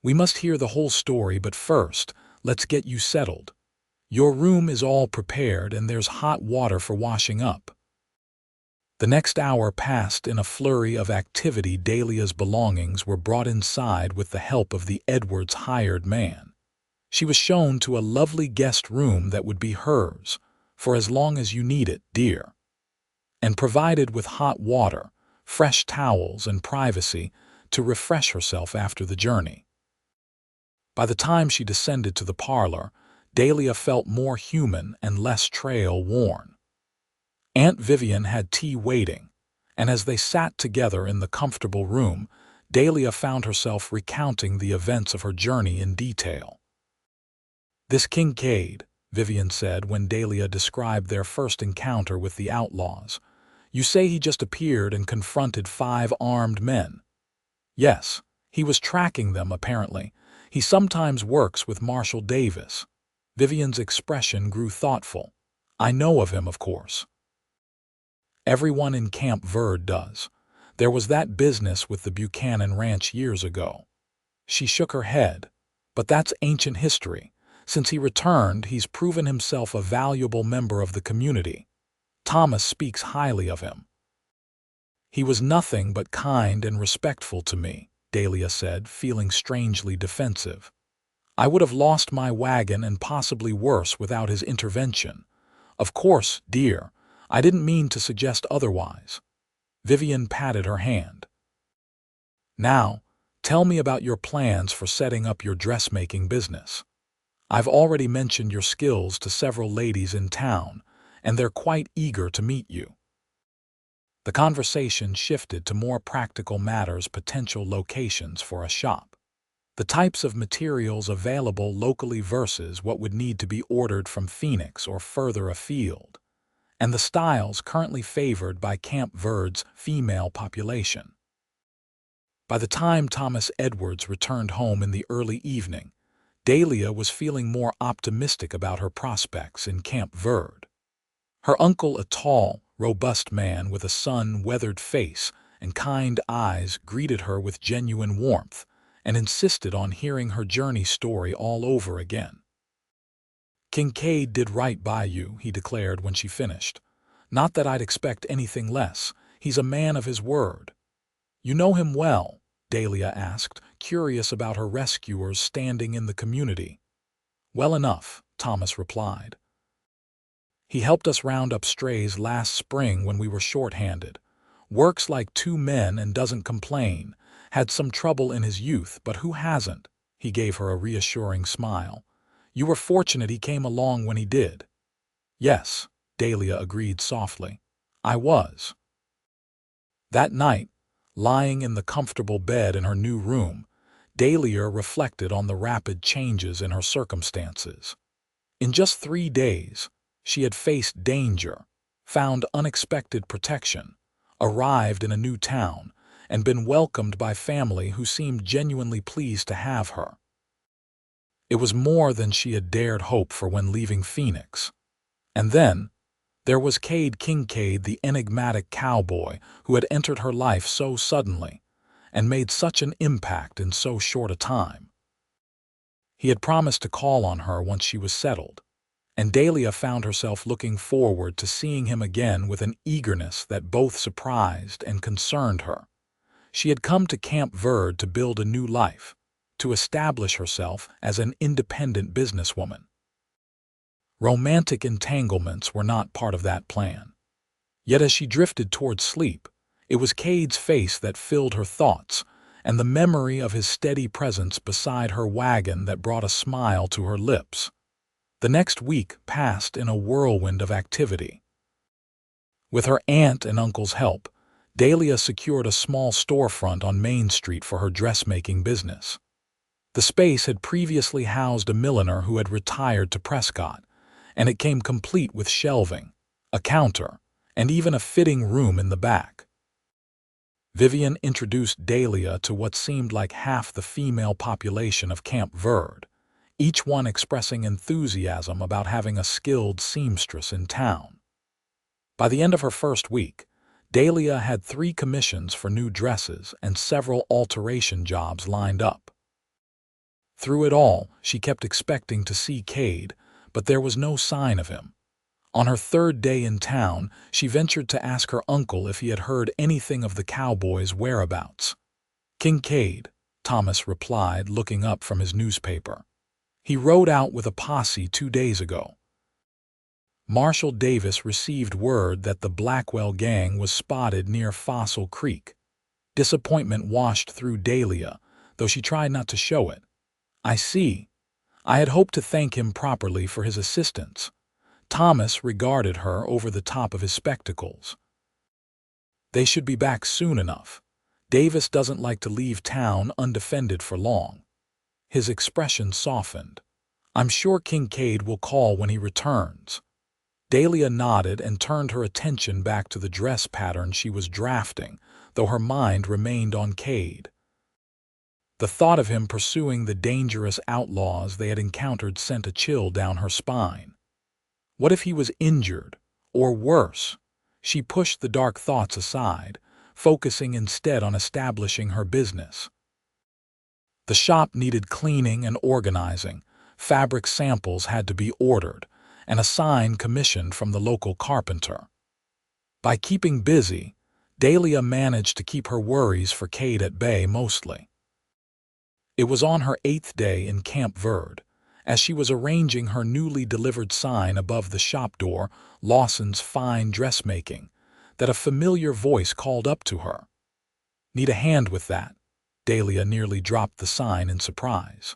"We must hear the whole story, but first, let's get you settled. Your room is all prepared and there's hot water for washing up." The next hour passed in a flurry of activity. Dahlia's belongings were brought inside with the help of the Edwards hired man. She was shown to a lovely guest room that would be hers, for as long as you need it, dear, and provided with hot water, fresh towels, and privacy to refresh herself after the journey. By the time she descended to the parlor, Dahlia felt more human and less trail-worn. Aunt Vivian had tea waiting, and as they sat together in the comfortable room, Dahlia found herself recounting the events of her journey in detail. "This Kincaid," Vivian said when Dahlia described their first encounter with the outlaws. "You say he just appeared and confronted 5 armed men." "Yes, he was tracking them, apparently. He sometimes works with Marshal Davis." Vivian's expression grew thoughtful. "I know of him, of course. Everyone in Camp Verde does. There was that business with the Buchanan Ranch years ago." She shook her head. "But that's ancient history. Since he returned, he's proven himself a valuable member of the community. Thomas speaks highly of him." "He was nothing but kind and respectful to me," Dahlia said, feeling strangely defensive. "I would have lost my wagon and possibly worse without his intervention. Of course, dear, I didn't mean to suggest otherwise." Vivian patted her hand. Now, tell me about your plans for setting up your dressmaking business. I've already mentioned your skills to several ladies in town, and they're quite eager to meet you. The conversation shifted to more practical matters, potential locations for a shop, the types of materials available locally versus what would need to be ordered from Phoenix or further afield, and the styles currently favored by Camp Verde's female population. By the time Thomas Edwards returned home in the early evening, Dahlia was feeling more optimistic about her prospects in Camp Verde. Her uncle, a tall, robust man with a sun-weathered face and kind eyes, greeted her with genuine warmth and insisted on hearing her journey story all over again. "Kincaid did right by you," he declared when she finished. "Not that I'd expect anything less. He's a man of his word." "You know him well?" Dahlia asked, curious about her rescuer's standing in the community. "Well enough," Thomas replied. "He helped us round up strays last spring when we were short-handed. Works like two men and doesn't complain. Had some trouble in his youth, but who hasn't?" He gave her a reassuring smile. "You were fortunate he came along when he did." "Yes," Dahlia agreed softly. "I was." That night, lying in the comfortable bed in her new room, Dahlia reflected on the rapid changes in her circumstances. In just 3 days, she had faced danger, found unexpected protection, arrived in a new town, and been welcomed by family who seemed genuinely pleased to have her. It was more than she had dared hope for when leaving Phoenix. And then, there was Kade Kincaid, the enigmatic cowboy who had entered her life so suddenly and made such an impact in so short a time. He had promised to call on her once she was settled, and Dahlia found herself looking forward to seeing him again with an eagerness that both surprised and concerned her. She had come to Camp Verde to build a new life, to establish herself as an independent businesswoman. Romantic entanglements were not part of that plan. Yet as she drifted toward sleep, it was Cade's face that filled her thoughts, and the memory of his steady presence beside her wagon that brought a smile to her lips. The next week passed in a whirlwind of activity. With her aunt and uncle's help, Dahlia secured a small storefront on Main Street for her dressmaking business. The space had previously housed a milliner who had retired to Prescott, and it came complete with shelving, a counter, and even a fitting room in the back. Vivian introduced Dahlia to what seemed like half the female population of Camp Verde, each one expressing enthusiasm about having a skilled seamstress in town. By the end of her first week, Dahlia had 3 commissions for new dresses and several alteration jobs lined up. Through it all, she kept expecting to see Kade, but there was no sign of him. On her 3rd day in town, she ventured to ask her uncle if he had heard anything of the cowboy's whereabouts. "Kincaid," Thomas replied, looking up from his newspaper. "He rode out with a posse 2 days ago." Marshal Davis received word that the Blackwell gang was spotted near Fossil Creek. Disappointment washed through Dahlia, though she tried not to show it. "I see. I had hoped to thank him properly for his assistance." Thomas regarded her over the top of his spectacles. "They should be back soon enough. Davis doesn't like to leave town undefended for long." His expression softened. "I'm sure Kincaid will call when he returns." Dahlia nodded and turned her attention back to the dress pattern she was drafting, though her mind remained on Kade. The thought of him pursuing the dangerous outlaws they had encountered sent a chill down her spine. What if he was injured, or worse? She pushed the dark thoughts aside, focusing instead on establishing her business. The shop needed cleaning and organizing, fabric samples had to be ordered, and a sign commissioned from the local carpenter. By keeping busy, Dahlia managed to keep her worries for Kade at bay mostly. It was on her 8th day in Camp Verde, as she was arranging her newly delivered sign above the shop door, "Lawson's Fine Dressmaking," that a familiar voice called up to her. "Need a hand with that?" Dahlia nearly dropped the sign in surprise.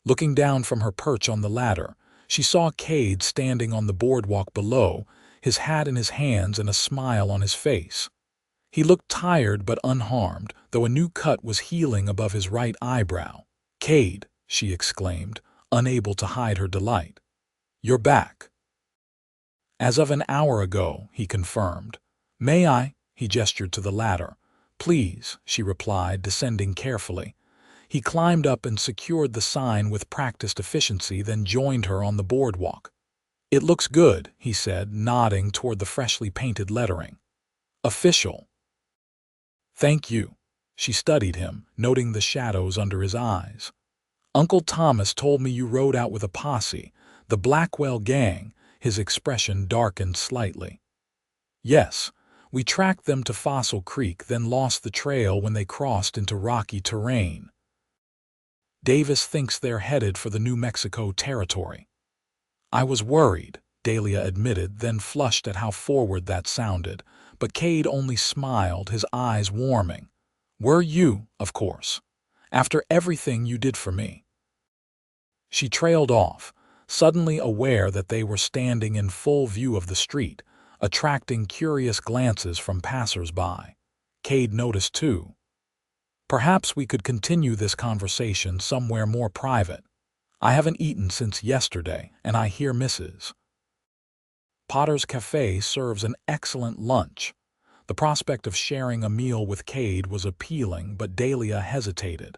Looking down from her perch on the ladder, she saw Kade standing on the boardwalk below, his hat in his hands and a smile on his face. He looked tired but unharmed, though a new cut was healing above his right eyebrow. "Kade," she exclaimed, unable to hide her delight. "You're back." "As of an hour ago," he confirmed. "May I?" He gestured to the ladder. "Please," she replied, descending carefully. He climbed up and secured the sign with practiced efficiency, then joined her on the boardwalk. "It looks good," he said, nodding toward the freshly painted lettering. "Official." "Thank you." She studied him, noting the shadows under his eyes. "Uncle Thomas told me you rode out with a posse, the Blackwell gang." His expression darkened slightly. "Yes, we tracked them to Fossil Creek, then lost the trail when they crossed into rocky terrain. Davis thinks they're headed for the New Mexico territory." "I was worried," Dahlia admitted, then flushed at how forward that sounded, but Kade only smiled, his eyes warming. "Were you, of course, after everything you did for me." She trailed off, suddenly aware that they were standing in full view of the street, attracting curious glances from passers-by. Kade noticed too. "Perhaps we could continue this conversation somewhere more private. I haven't eaten since yesterday, and I hear Mrs. Potter's Cafe serves an excellent lunch." The prospect of sharing a meal with Kade was appealing, but Dahlia hesitated.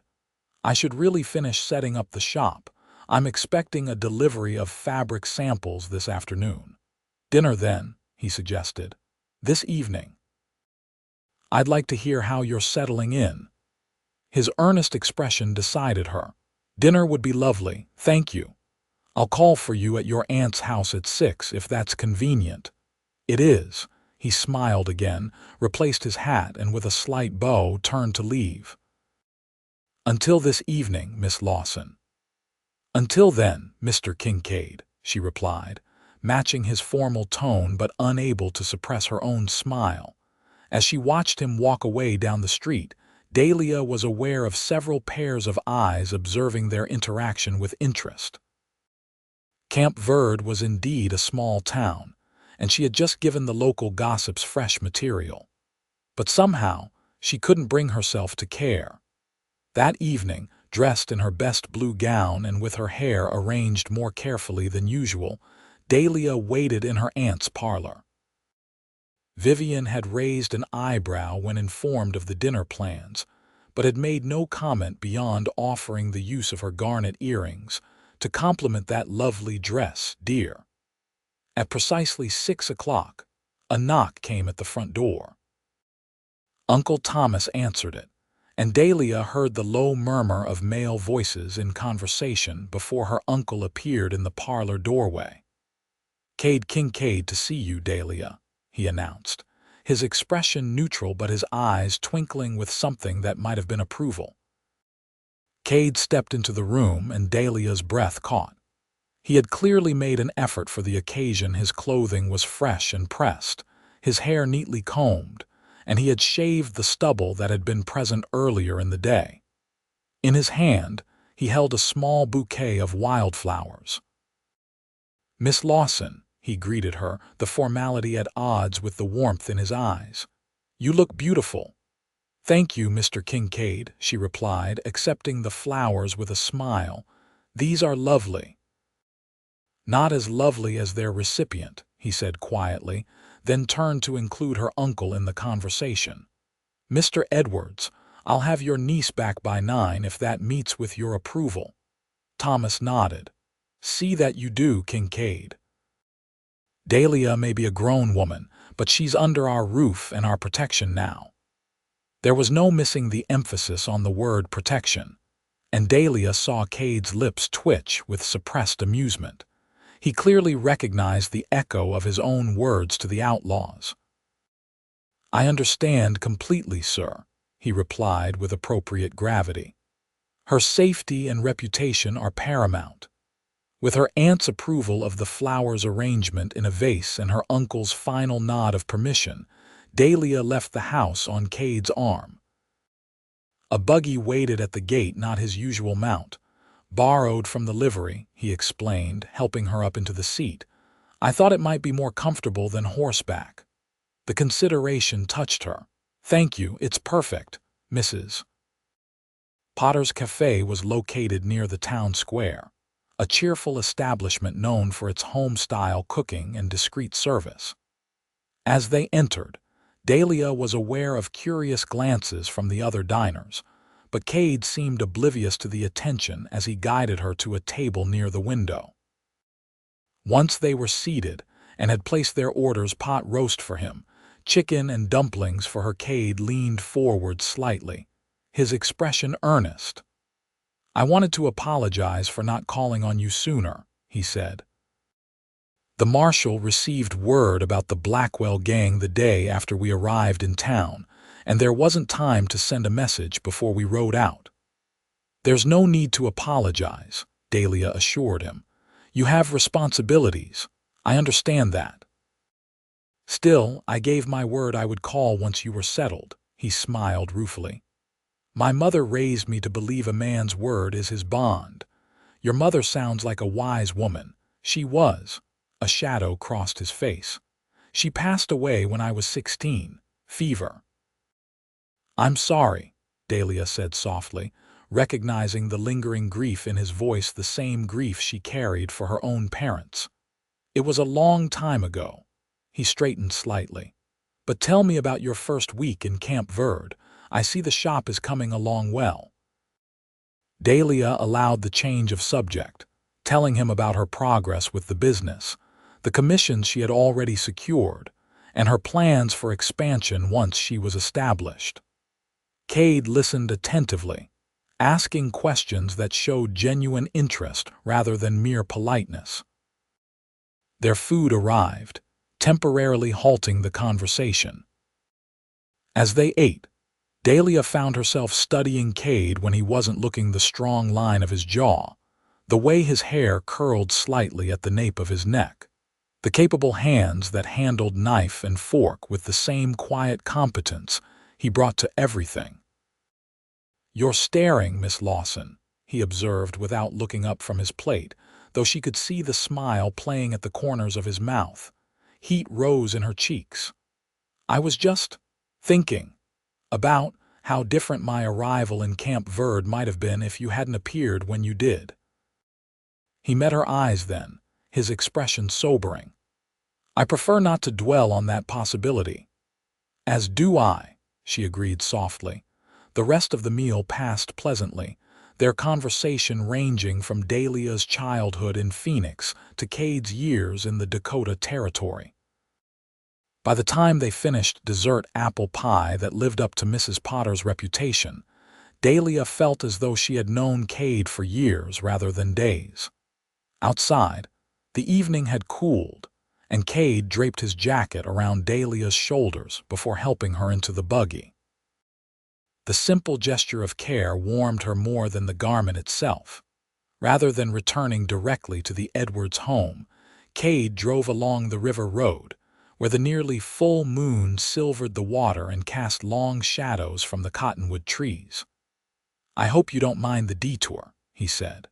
"I should really finish setting up the shop. I'm expecting a delivery of fabric samples this afternoon." "Dinner then," he suggested. "This evening." "I'd like to hear how you're settling in." His earnest expression decided her. "Dinner would be lovely, thank you. I'll call for you at your aunt's house at 6 if that's convenient." "It is." He smiled again, replaced his hat, and with a slight bow turned to leave. "Until this evening, Miss Lawson." "Until then, Mr. Kincaid," she replied, matching his formal tone but unable to suppress her own smile. As she watched him walk away down the street, Dahlia was aware of several pairs of eyes observing their interaction with interest. Camp Verde was indeed a small town, and she had just given the local gossips fresh material. But somehow, she couldn't bring herself to care. That evening, dressed in her best blue gown and with her hair arranged more carefully than usual, Dahlia waited in her aunt's parlor. Vivian had raised an eyebrow when informed of the dinner plans, but had made no comment beyond offering the use of her garnet earrings to compliment that lovely dress, dear. At precisely 6 o'clock, a knock came at the front door. Uncle Thomas answered it, and Dahlia heard the low murmur of male voices in conversation before her uncle appeared in the parlor doorway. "Kade Kincaid to see you, Dahlia," he announced, his expression neutral but his eyes twinkling with something that might have been approval. Kade stepped into the room and Dahlia's breath caught. He had clearly made an effort for the occasion. His clothing was fresh and pressed, his hair neatly combed, and he had shaved the stubble that had been present earlier in the day. In his hand, he held a small bouquet of wildflowers. "Miss Lawson," he greeted her, the formality at odds with the warmth in his eyes. "You look beautiful." "Thank you, Mr. Kincaid," she replied, accepting the flowers with a smile. "These are lovely." "Not as lovely as their recipient," he said quietly, then turned to include her uncle in the conversation. "Mr. Edwards, I'll have your niece back by 9 if that meets with your approval." Thomas nodded. "See that you do, Kincaid. Dahlia may be a grown woman, but she's under our roof and our protection now." There was no missing the emphasis on the word protection, and Dahlia saw Kade's lips twitch with suppressed amusement. He clearly recognized the echo of his own words to the Outlaws. "I understand completely, sir," he replied with appropriate gravity. "Her safety and reputation are paramount. With her aunt's approval of the flowers' arrangement in a vase and her uncle's final nod of permission, Dahlia left the house on Kade's arm. A buggy waited at the gate, not his usual mount. Borrowed from the livery, he explained, helping her up into the seat. I thought it might be more comfortable than horseback. The consideration touched her. Thank you, it's perfect, Mrs. Potter's Cafe was located near the town square, a cheerful establishment known for its home-style cooking and discreet service. As they entered, Dahlia was aware of curious glances from the other diners, but Kade seemed oblivious to the attention as he guided her to a table near the window. Once they were seated and had placed their orders pot roast for him, chicken and dumplings for her, Kade leaned forward slightly, his expression earnest. I wanted to apologize for not calling on you sooner, he said. The marshal received word about the Blackwell gang the day after we arrived in town, and there wasn't time to send a message before we rode out. There's no need to apologize, Dahlia assured him. You have responsibilities. I understand that. Still, I gave my word I would call once you were settled, he smiled ruefully. My mother raised me to believe a man's word is his bond. Your mother sounds like a wise woman. She was. A shadow crossed his face. She passed away when I was 16. Fever. I'm sorry, Dahlia said softly, recognizing the lingering grief in his voice, the same grief she carried for her own parents. It was a long time ago. He straightened slightly. But tell me about your first week in Camp Verde. I see the shop is coming along well. Dahlia allowed the change of subject, telling him about her progress with the business, the commissions she had already secured, and her plans for expansion once she was established. Kade listened attentively, asking questions that showed genuine interest rather than mere politeness. Their food arrived, temporarily halting the conversation. As they ate, Dahlia found herself studying Kade when he wasn't looking, the strong line of his jaw, the way his hair curled slightly at the nape of his neck, the capable hands that handled knife and fork with the same quiet competence he brought to everything. You're staring, Miss Lawson, he observed without looking up from his plate, though she could see the smile playing at the corners of his mouth. Heat rose in her cheeks. I was just thinking about how different my arrival in Camp Verde might have been if you hadn't appeared when you did. He met her eyes then, his expression sobering. I prefer not to dwell on that possibility. As do I, she agreed softly. The rest of the meal passed pleasantly, their conversation ranging from Dahlia's childhood in Phoenix to Kade's years in the Dakota Territory. By the time they finished dessert apple pie that lived up to Mrs. Potter's reputation, Dahlia felt as though she had known Kade for years rather than days. Outside, the evening had cooled, and Kade draped his jacket around Dahlia's shoulders before helping her into the buggy. The simple gesture of care warmed her more than the garment itself. Rather than returning directly to the Edwards home, Kade drove along the river road, where the nearly full moon silvered the water and cast long shadows from the cottonwood trees. I hope you don't mind the detour, he said.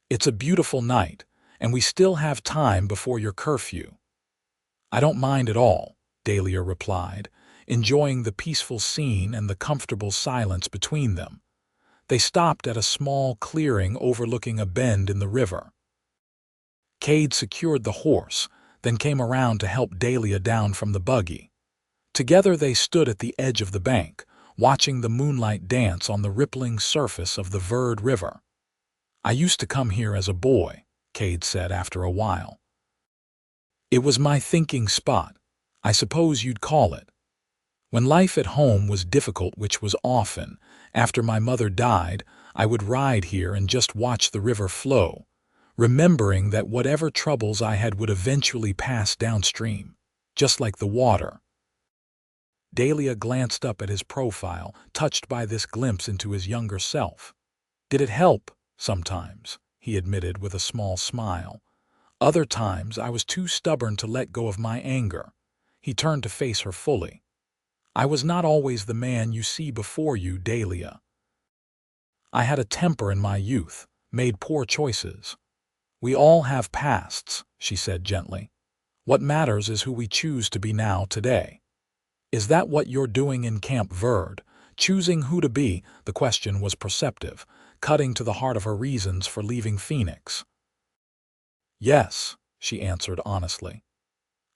It's a beautiful night, and we still have time before your curfew. I don't mind at all, Dahlia replied, enjoying the peaceful scene and the comfortable silence between them. They stopped at a small clearing overlooking a bend in the river. Kade secured the horse, then came around to help Dahlia down from the buggy. Together they stood at the edge of the bank, watching the moonlight dance on the rippling surface of the Verde River. I used to come here as a boy, Kade said after a while. It was my thinking spot, I suppose you'd call it. When life at home was difficult, which was often, after my mother died, I would ride here and just watch the river flow, remembering that whatever troubles I had would eventually pass downstream, just like the water. Dahlia glanced up at his profile, touched by this glimpse into his younger self. Did it help, sometimes? he admitted with a small smile. Other times I was too stubborn to let go of my anger. He turned to face her fully. I was not always the man you see before you, Dahlia. I had a temper in my youth, made poor choices. We all have pasts, she said gently. What matters is who we choose to be now today. Is that what you're doing in Camp Verde? Choosing who to be, the question was perceptive, cutting to the heart of her reasons for leaving Phoenix. Yes, she answered honestly.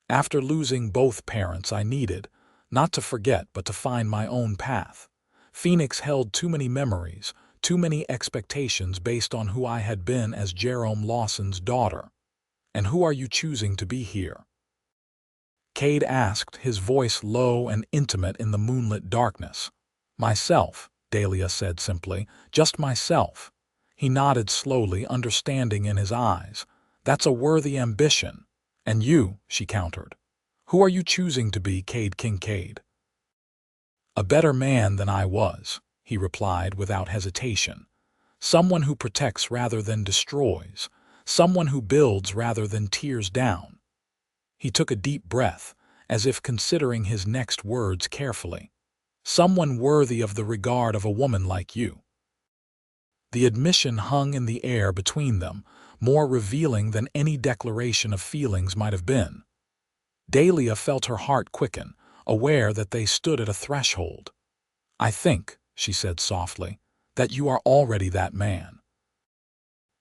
After losing both parents, I needed, not to forget but to find my own path. Phoenix held too many memories, too many expectations based on who I had been as Jerome Lawson's daughter. And who are you choosing to be here? Kade asked, his voice low and intimate in the moonlit darkness. Myself, Dahlia said simply, just myself. He nodded slowly, understanding in his eyes. That's a worthy ambition. And you, she countered. Who are you choosing to be, Kade Kincaid? A better man than I was, he replied without hesitation. Someone who protects rather than destroys. Someone who builds rather than tears down. He took a deep breath, as if considering his next words carefully. Someone worthy of the regard of a woman like you. The admission hung in the air between them, more revealing than any declaration of feelings might have been. Dahlia felt her heart quicken, aware that they stood at a threshold. I think, she said softly, that you are already that man.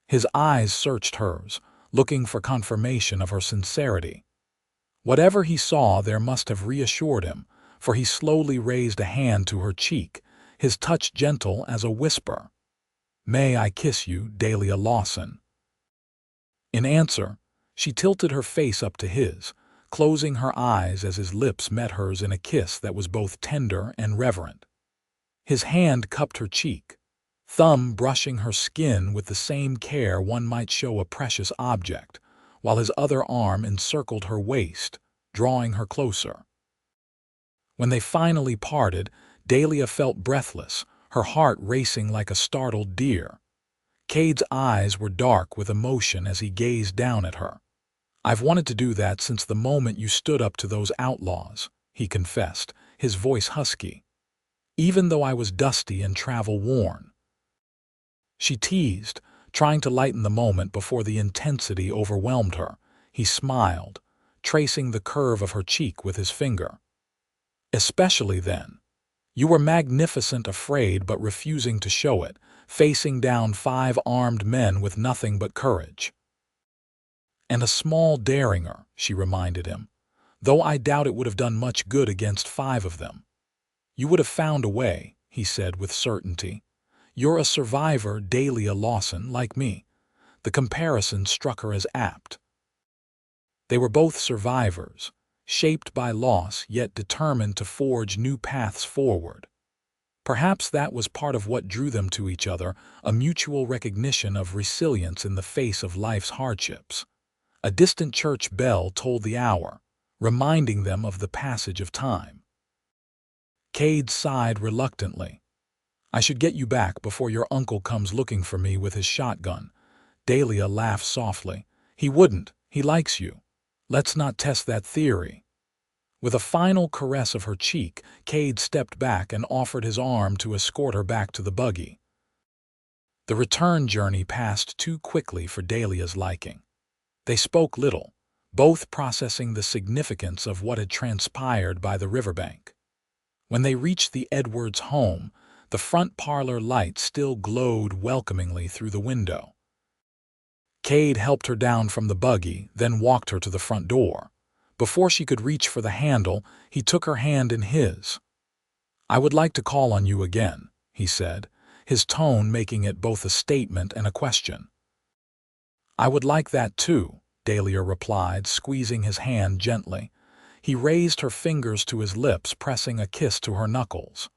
His eyes searched hers, looking for confirmation of her sincerity. Whatever he saw there must have reassured him, for he slowly raised a hand to her cheek, his touch gentle as a whisper. May I kiss you, Dahlia Lawson? In answer, she tilted her face up to his, closing her eyes as his lips met hers in a kiss that was both tender and reverent. His hand cupped her cheek, thumb brushing her skin with the same care one might show a precious object, while his other arm encircled her waist, drawing her closer. When they finally parted, Dahlia felt breathless, her heart racing like a startled deer. Kade's eyes were dark with emotion as he gazed down at her. I've wanted to do that since the moment you stood up to those outlaws, he confessed, his voice husky. Even though I was dusty and travel-worn. She teased, trying to lighten the moment before the intensity overwhelmed her. He smiled, tracing the curve of her cheek with his finger. Especially then. You were magnificent, afraid but refusing to show it, facing down 5 armed men with nothing but courage. And a small derringer, she reminded him, though I doubt it would have done much good against 5 of them. You would have found a way, he said with certainty. You're a survivor, Dahlia Lawson, like me. The comparison struck her as apt. They were both survivors, shaped by loss yet determined to forge new paths forward. Perhaps that was part of what drew them to each other, a mutual recognition of resilience in the face of life's hardships. A distant church bell tolled the hour, reminding them of the passage of time. Kade sighed reluctantly. I should get you back before your uncle comes looking for me with his shotgun. Dahlia laughed softly. He wouldn't. He likes you. Let's not test that theory. With a final caress of her cheek, Kade stepped back and offered his arm to escort her back to the buggy. The return journey passed too quickly for Dahlia's liking. They spoke little, both processing the significance of what had transpired by the riverbank. When they reached the Edwards home, the front parlor light still glowed welcomingly through the window. Kade helped her down from the buggy, then walked her to the front door. Before she could reach for the handle, he took her hand in his. I would like to call on you again, he said, his tone making it both a statement and a question. I would like that too, Dahlia replied, squeezing his hand gently. He raised her fingers to his lips, pressing a kiss to her knuckles.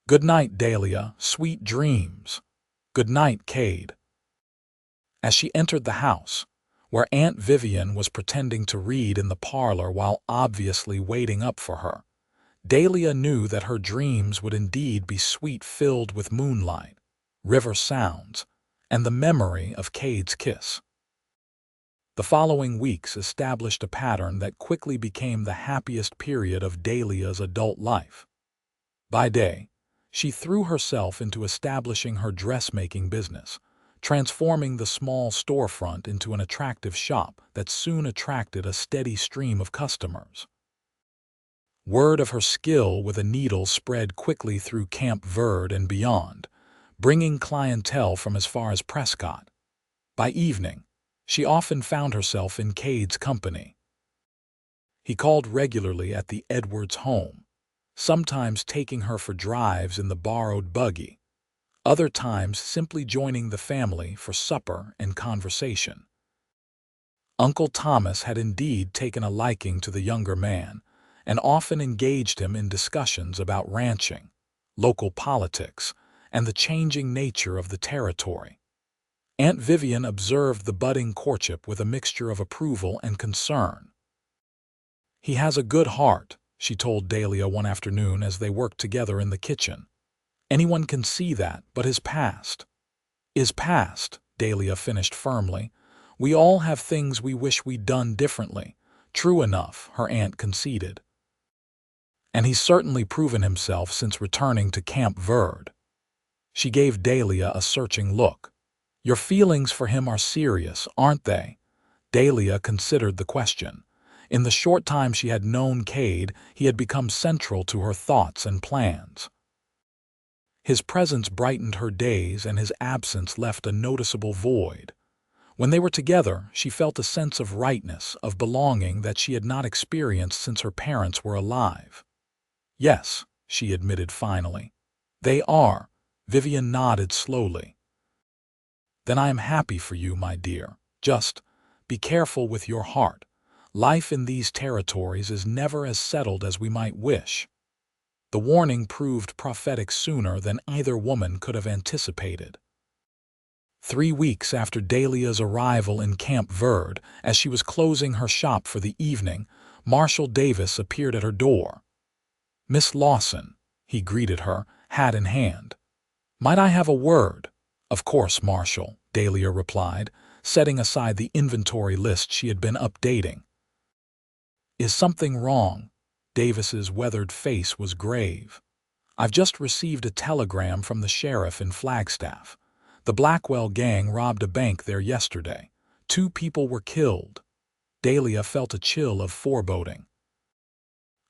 Good night, Dahlia, sweet dreams. Good night, Kade. As she entered the house, where Aunt Vivian was pretending to read in the parlor while obviously waiting up for her, Dahlia knew that her dreams would indeed be sweet, filled with moonlight, river sounds, and the memory of Kade's kiss. The following weeks established a pattern that quickly became the happiest period of Dahlia's adult life. By day, she threw herself into establishing her dressmaking business, transforming the small storefront into an attractive shop that soon attracted a steady stream of customers. Word of her skill with a needle spread quickly through Camp Verde and beyond, bringing clientele from as far as Prescott. By evening, she often found herself in Kade's company. He called regularly at the Edwards home, sometimes taking her for drives in the borrowed buggy, other times simply joining the family for supper and conversation. Uncle Thomas had indeed taken a liking to the younger man and often engaged him in discussions about ranching, local politics, and the changing nature of the territory. Aunt Vivian observed the budding courtship with a mixture of approval and concern. "He has a good heart," she told Dahlia one afternoon as they worked together in the kitchen. "Anyone can see that, but his past is past," Dahlia finished firmly. "We all have things we wish we'd done differently." "True enough," her aunt conceded. "And he's certainly proven himself since returning to Camp Verde." She gave Dahlia a searching look. "Your feelings for him are serious, aren't they?" Dahlia considered the question. In the short time she had known Kade, he had become central to her thoughts and plans. His presence brightened her days and his absence left a noticeable void. When they were together, she felt a sense of rightness, of belonging that she had not experienced since her parents were alive. "Yes," she admitted finally. "They are." Vivian nodded slowly. "Then I am happy for you, my dear. Just be careful with your heart. Life in these territories is never as settled as we might wish." The warning proved prophetic sooner than either woman could have anticipated. 3 weeks after Dahlia's arrival in Camp Verde, as she was closing her shop for the evening, Marshall Davis appeared at her door. "Miss Lawson," he greeted her, hat in hand. "Might I have a word?" "Of course, Marshall," Dahlia replied, setting aside the inventory list she had been updating. "Is something wrong?" Davis's weathered face was grave. "I've just received a telegram from the sheriff in Flagstaff. The Blackwell gang robbed a bank there yesterday. 2 people were killed." Dahlia felt a chill of foreboding.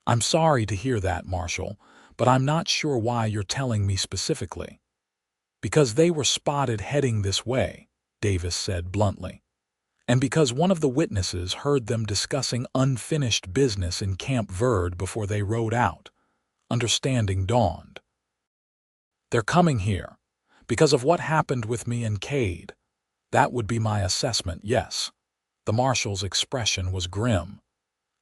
"I'm sorry to hear that, Marshall, but I'm not sure why you're telling me specifically." "Because they were spotted heading this way," Davis said bluntly. "And because one of the witnesses heard them discussing unfinished business in Camp Verde before they rode out." Understanding dawned. "They're coming here because of what happened with me and Kade." "That would be my assessment, yes." The marshal's expression was grim.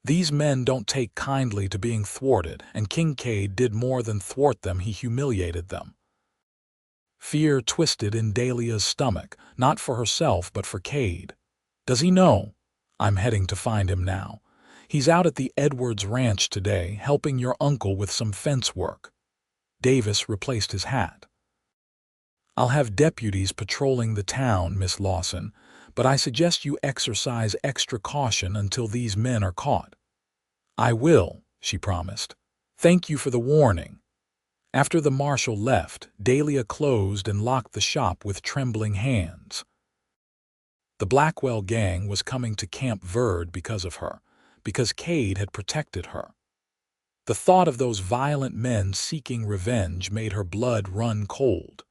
"These men don't take kindly to being thwarted, and Kincaid did more than thwart them, he humiliated them." Fear twisted in Dahlia's stomach, not for herself but for Kade. "Does he know?" "I'm heading to find him now. He's out at the Edwards Ranch today, helping your uncle with some fence work." Davis replaced his hat. "I'll have deputies patrolling the town, Miss Lawson, but I suggest you exercise extra caution until these men are caught." "I will," she promised. "Thank you for the warning." After the marshal left, Dahlia closed and locked the shop with trembling hands. The Blackwell gang was coming to Camp Verde because of her, because Kade had protected her. The thought of those violent men seeking revenge made her blood run cold.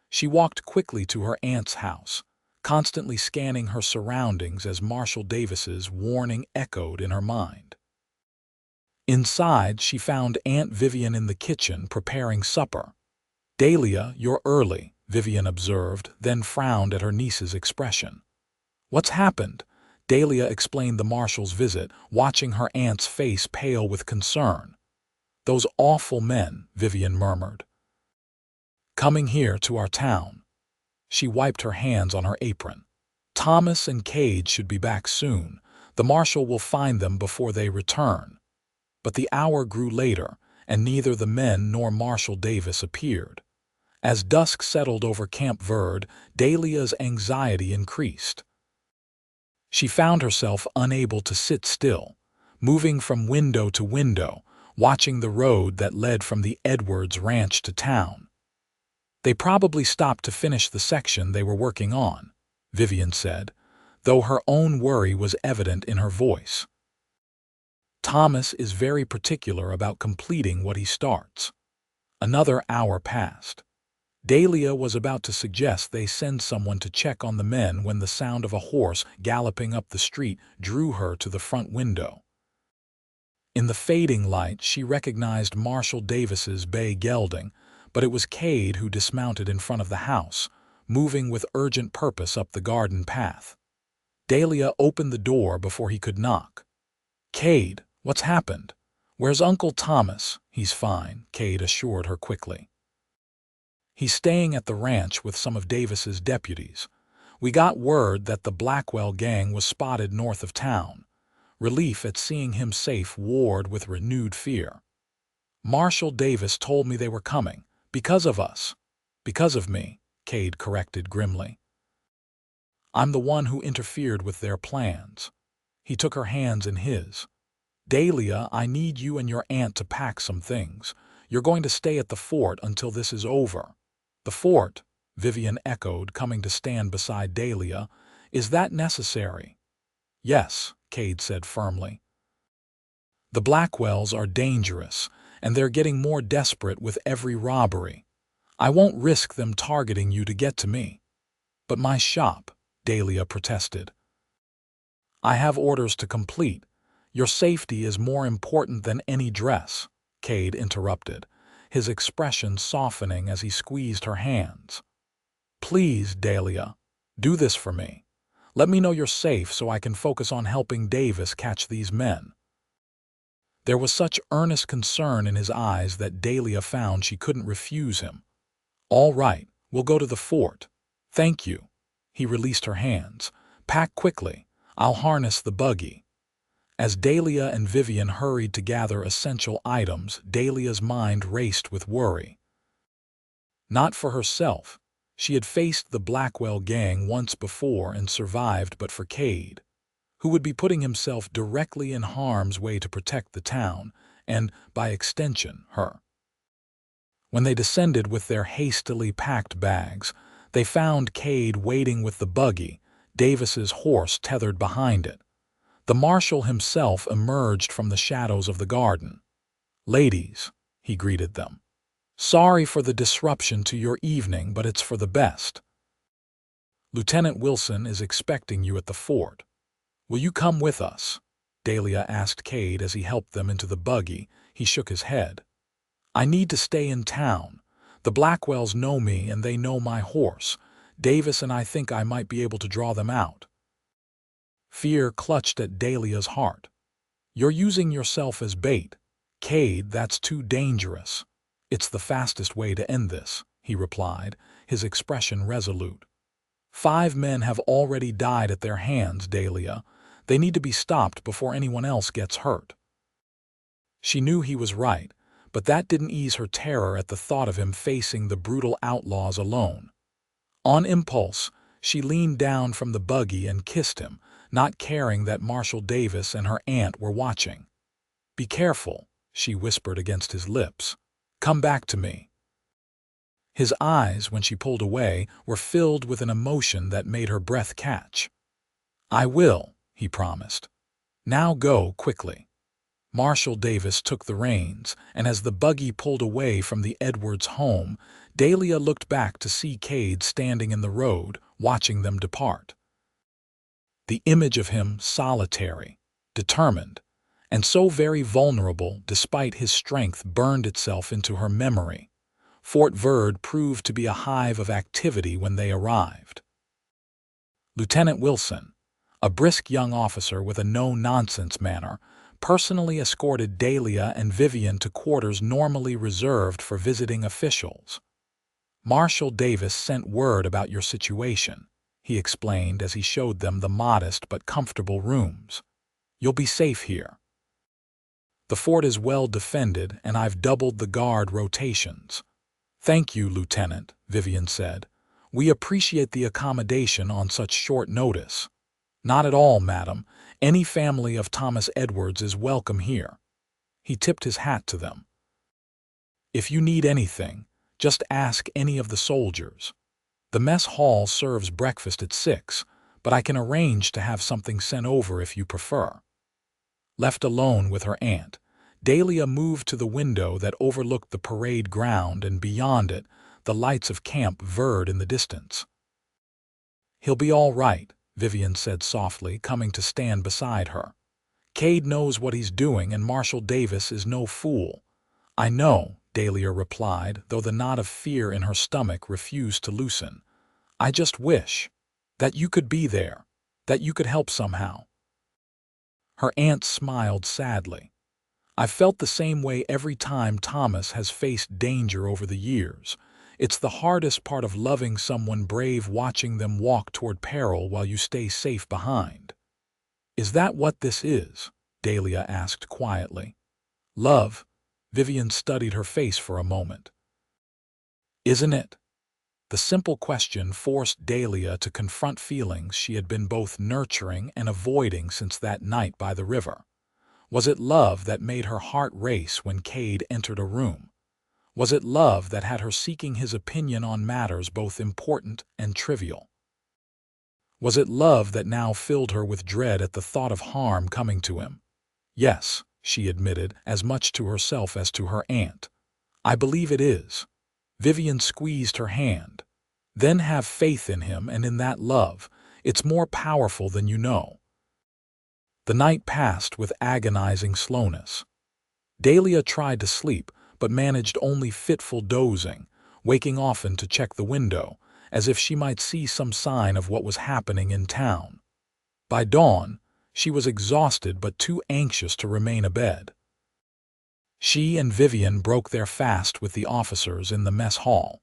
She walked quickly to her aunt's house, constantly scanning her surroundings as Marshall Davis's warning echoed in her mind. Inside, she found Aunt Vivian in the kitchen preparing supper. "Dahlia, you're early," Vivian observed, then frowned at her niece's expression. "What's happened?" Dahlia explained the marshal's visit, watching her aunt's face pale with concern. "Those awful men," Vivian murmured. "Coming here to our town." She wiped her hands on her apron. "Thomas and Kade should be back soon. The marshal will find them before they return." But the hour grew later, and neither the men nor Marshall Davis appeared. As dusk settled over Camp Verde, Dahlia's anxiety increased. She found herself unable to sit still, moving from window to window, watching the road that led from the Edwards ranch to town. They probably stopped to finish the section they were working on, Vivian said, though her own worry was evident in her voice. Thomas is very particular about completing what he starts. Another hour passed. Dahlia was about to suggest they send someone to check on the men when the sound of a horse galloping up the street drew her to the front window. In the fading light, she recognized Marshal Davis's bay gelding, but it was Kade who dismounted in front of the house, moving with urgent purpose up the garden path. Dahlia opened the door before he could knock. "Kade, what's happened? Where's Uncle Thomas?" "He's fine," Kade assured her quickly. "He's staying at the ranch with some of Davis's deputies. We got word that the Blackwell gang was spotted north of town." Relief at seeing him safe warred with renewed fear. "Marshal Davis told me they were coming. Because of us." "Because of me," Kade corrected grimly. "I'm the one who interfered with their plans." He took her hands in his. "Dahlia, I need you and your aunt to pack some things. You're going to stay at the fort until this is over." "The fort?" Vivian echoed, coming to stand beside Dahlia. "Is that necessary?" "Yes," Kade said firmly. "The Blackwells are dangerous, and they're getting more desperate with every robbery. I won't risk them targeting you to get to me." "But my shop," Dahlia protested. "I have orders to complete. Your safety is more important than any dress," Kade interrupted, his expression softening as he squeezed her hands. "Please, Dahlia, do this for me. Let me know you're safe so I can focus on helping Davis catch these men." There was such earnest concern in his eyes that Dahlia found she couldn't refuse him. "All right, we'll go to the fort. Thank you." He released her hands. "Pack quickly. I'll harness the buggy." As Dahlia and Vivian hurried to gather essential items, Dahlia's mind raced with worry. Not for herself. She had faced the Blackwell gang once before and survived, but for Kade, who would be putting himself directly in harm's way to protect the town, and, by extension, her. When they descended with their hastily packed bags, they found Kade waiting with the buggy, Davis's horse tethered behind it. The marshal himself emerged from the shadows of the garden. "Ladies," he greeted them. "Sorry for the disruption to your evening, but it's for the best. Lieutenant Wilson is expecting you at the fort. Will you come with us?" Dahlia asked Kade as he helped them into the buggy. He shook his head. "I need to stay in town. The Blackwells know me and they know my horse. Davis and I think I might be able to draw them out." Fear clutched at Dahlia's heart. "You're using yourself as bait. Kade, that's too dangerous." "It's the fastest way to end this," he replied, his expression resolute. 5 men have already died at their hands, Dahlia. They need to be stopped before anyone else gets hurt." She knew he was right, but that didn't ease her terror at the thought of him facing the brutal outlaws alone. On impulse, she leaned down from the buggy and kissed him, not caring that Marshal Davis and her aunt were watching. "Be careful," she whispered against his lips. "Come back to me." His eyes, when she pulled away, were filled with an emotion that made her breath catch. "I will," he promised. "Now go quickly." Marshal Davis took the reins, and as the buggy pulled away from the Edwards home, Dahlia looked back to see Kade standing in the road, watching them depart. The image of him solitary, determined, and so very vulnerable despite his strength burned itself into her memory. Fort Verde proved to be a hive of activity when they arrived. Lieutenant Wilson, a brisk young officer with a no-nonsense manner, personally escorted Dahlia and Vivian to quarters normally reserved for visiting officials. "Marshal Davis sent word about your situation," he explained as he showed them the modest but comfortable rooms. "You'll be safe here. The fort is well defended, and I've doubled the guard rotations." "Thank you, Lieutenant," Vivian said. "We appreciate the accommodation on such short notice." "Not at all, madam. Any family of Thomas Edwards is welcome here." He tipped his hat to them. "If you need anything, just ask any of the soldiers. The mess hall serves breakfast at 6, but I can arrange to have something sent over if you prefer." Left alone with her aunt, Dahlia moved to the window that overlooked the parade ground and beyond it, the lights of Camp Verde in the distance. "He'll be all right," Vivian said softly, coming to stand beside her. "Kade knows what he's doing and Marshal Davis is no fool." "I know," Dahlia replied, though the knot of fear in her stomach refused to loosen. "I just wish that you could be there, that you could help somehow." Her aunt smiled sadly. "I've felt the same way every time Thomas has faced danger over the years. It's the hardest part of loving someone brave, watching them walk toward peril while you stay safe behind." "Is that what this is?" Dahlia asked quietly. "Love?" Vivian studied her face for a moment. "Isn't it?" The simple question forced Dahlia to confront feelings she had been both nurturing and avoiding since that night by the river. Was it love that made her heart race when Kade entered a room? Was it love that had her seeking his opinion on matters both important and trivial? Was it love that now filled her with dread at the thought of harm coming to him? "Yes," she admitted, as much to herself as to her aunt. "I believe it is." Vivian squeezed her hand. "Then have faith in him and in that love. It's more powerful than you know." The night passed with agonizing slowness. Dahlia tried to sleep, but managed only fitful dozing, waking often to check the window, as if she might see some sign of what was happening in town. By dawn, she was exhausted but too anxious to remain abed. She and Vivian broke their fast with the officers in the mess hall,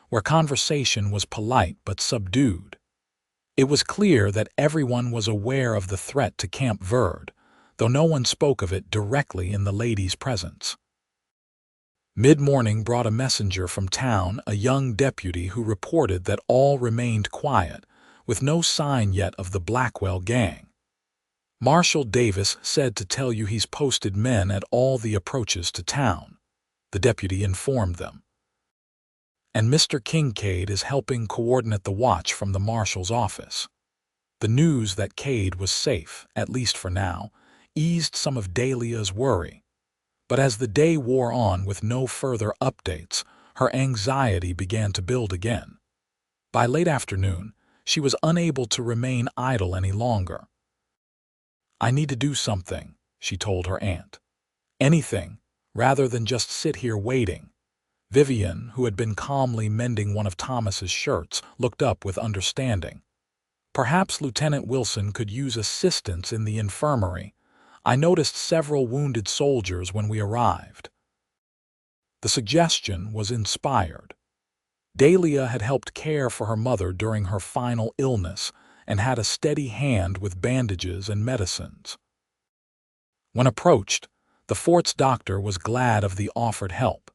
where conversation was polite but subdued. It was clear that everyone was aware of the threat to Camp Verde, though no one spoke of it directly in the ladies' presence. Mid-morning brought a messenger from town, a young deputy who reported that all remained quiet, with no sign yet of the Blackwell gang. "Marshal Davis said to tell you he's posted men at all the approaches to town," the deputy informed them. "And Mr. Kincaid is helping coordinate the watch from the marshal's office." The news that Kade was safe, at least for now, eased some of Dahlia's worry. But as the day wore on with no further updates, her anxiety began to build again. By late afternoon, she was unable to remain idle any longer. "I need to do something," she told her aunt. "Anything, rather than just sit here waiting." Vivian, who had been calmly mending one of Thomas's shirts, looked up with understanding. "Perhaps Lieutenant Wilson could use assistance in the infirmary. I noticed several wounded soldiers when we arrived." The suggestion was inspired. Dahlia had helped care for her mother during her final illness and had a steady hand with bandages and medicines. When approached, the fort's doctor was glad of the offered help,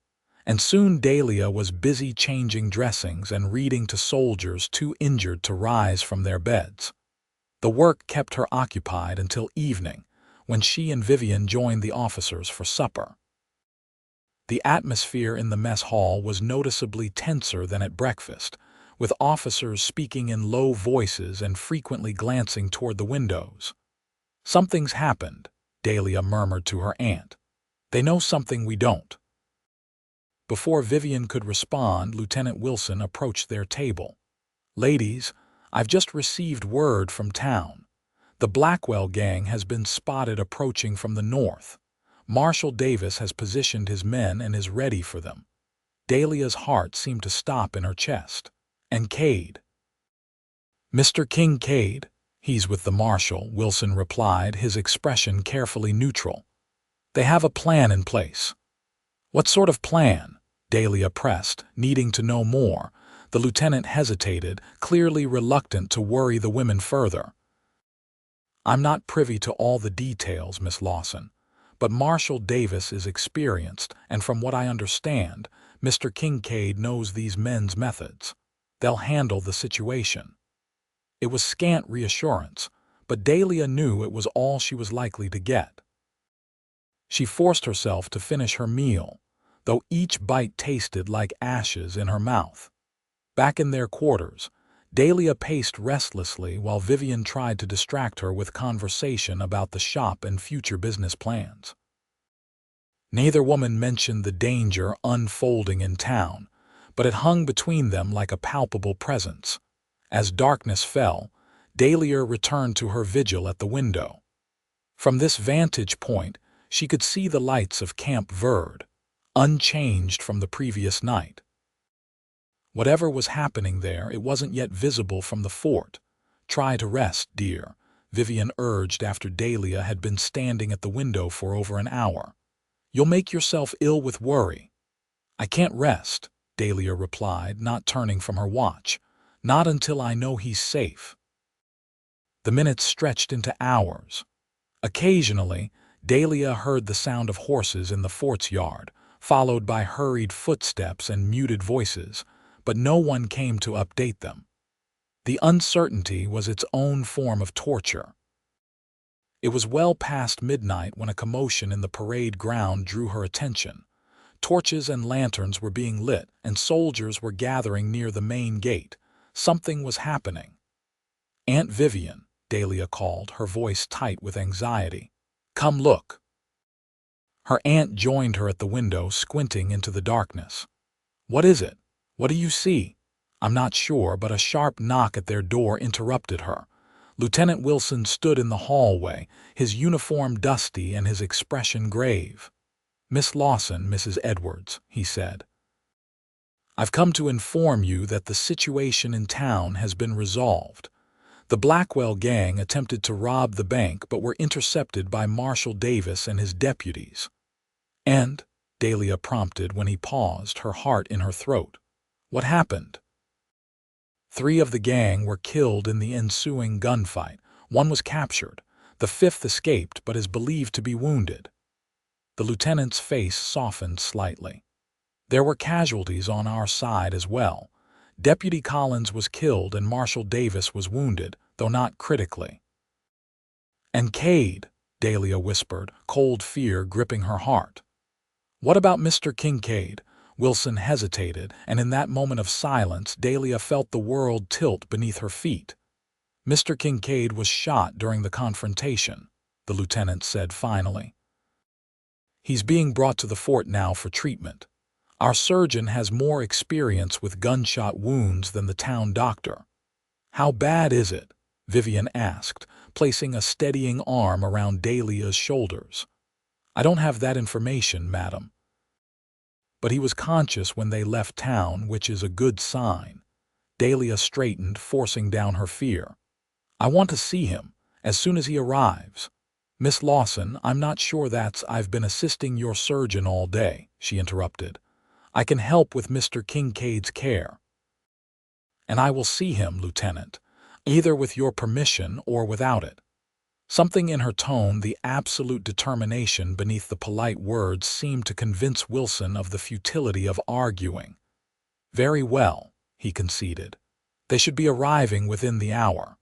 and soon Dahlia was busy changing dressings and reading to soldiers too injured to rise from their beds. The work kept her occupied until evening, when she and Vivian joined the officers for supper. The atmosphere in the mess hall was noticeably tenser than at breakfast, with officers speaking in low voices and frequently glancing toward the windows. "Something's happened," Dahlia murmured to her aunt. "They know something we don't." Before Vivian could respond, Lieutenant Wilson approached their table. "Ladies, I've just received word from town. The Blackwell gang has been spotted approaching from the north. Marshal Davis has positioned his men and is ready for them." Dahlia's heart seemed to stop in her chest. "And Kade?" "Mr. Kincaid, he's with the marshal," Wilson replied, his expression carefully neutral. "They have a plan in place." "What sort of plan?" Dahlia pressed, needing to know more. The lieutenant hesitated, clearly reluctant to worry the women further. "I'm not privy to all the details, Miss Lawson, but Marshal Davis is experienced, and from what I understand, Mr. Kincaid knows these men's methods. They'll handle the situation." It was scant reassurance, but Dahlia knew it was all she was likely to get. She forced herself to finish her meal, though each bite tasted like ashes in her mouth. Back in their quarters, Dahlia paced restlessly while Vivian tried to distract her with conversation about the shop and future business plans. Neither woman mentioned the danger unfolding in town, but it hung between them like a palpable presence. As darkness fell, Dahlia returned to her vigil at the window. From this vantage point, she could see the lights of Camp Verde, unchanged from the previous night. Whatever was happening there, it wasn't yet visible from the fort. "Try to rest, dear," Vivian urged after Dahlia had been standing at the window for over an hour. "You'll make yourself ill with worry." "I can't rest," Dahlia replied, not turning from her watch. "Not until I know he's safe." The minutes stretched into hours. Occasionally, Dahlia heard the sound of horses in the fort's yard, followed by hurried footsteps and muted voices, but no one came to update them. The uncertainty was its own form of torture. It was well past midnight when a commotion in the parade ground drew her attention. Torches and lanterns were being lit, and soldiers were gathering near the main gate. Something was happening. "Aunt Vivian," Dahlia called, her voice tight with anxiety. "Come look." Her aunt joined her at the window, squinting into the darkness. "What is it? What do you see?" "I'm not sure," but a sharp knock at their door interrupted her. Lieutenant Wilson stood in the hallway, his uniform dusty and his expression grave. "Miss Lawson, Mrs. Edwards," he said. "I've come to inform you that the situation in town has been resolved. The Blackwell gang attempted to rob the bank but were intercepted by Marshal Davis and his deputies." "And?" Dahlia prompted when he paused, her heart in her throat. "What happened?" "3 of the gang were killed in the ensuing gunfight. 1 was captured. The 5th escaped but is believed to be wounded." The lieutenant's face softened slightly. "There were casualties on our side as well. Deputy Collins was killed and Marshal Davis was wounded, though not critically." "And Kade," Dahlia whispered, cold fear gripping her heart. "What about Mr. Kincaid?" Wilson hesitated, and in that moment of silence, Dahlia felt the world tilt beneath her feet. "Mr. Kincaid was shot during the confrontation," the lieutenant said finally. "He's being brought to the fort now for treatment. Our surgeon has more experience with gunshot wounds than the town doctor." "How bad is it?" Vivian asked, placing a steadying arm around Dahlia's shoulders. "I don't have that information, madam. But he was conscious when they left town, which is a good sign." Dahlia straightened, forcing down her fear. "I want to see him, as soon as he arrives." "Miss Lawson, I'm not sure I've been assisting your surgeon all day," she interrupted. "I can help with Mr. Kincaid's care." "And I will see him, Lieutenant, either with your permission or without it." Something in her tone, the absolute determination beneath the polite words, seemed to convince Wilson of the futility of arguing. "Very well," he conceded. "They should be arriving within the hour.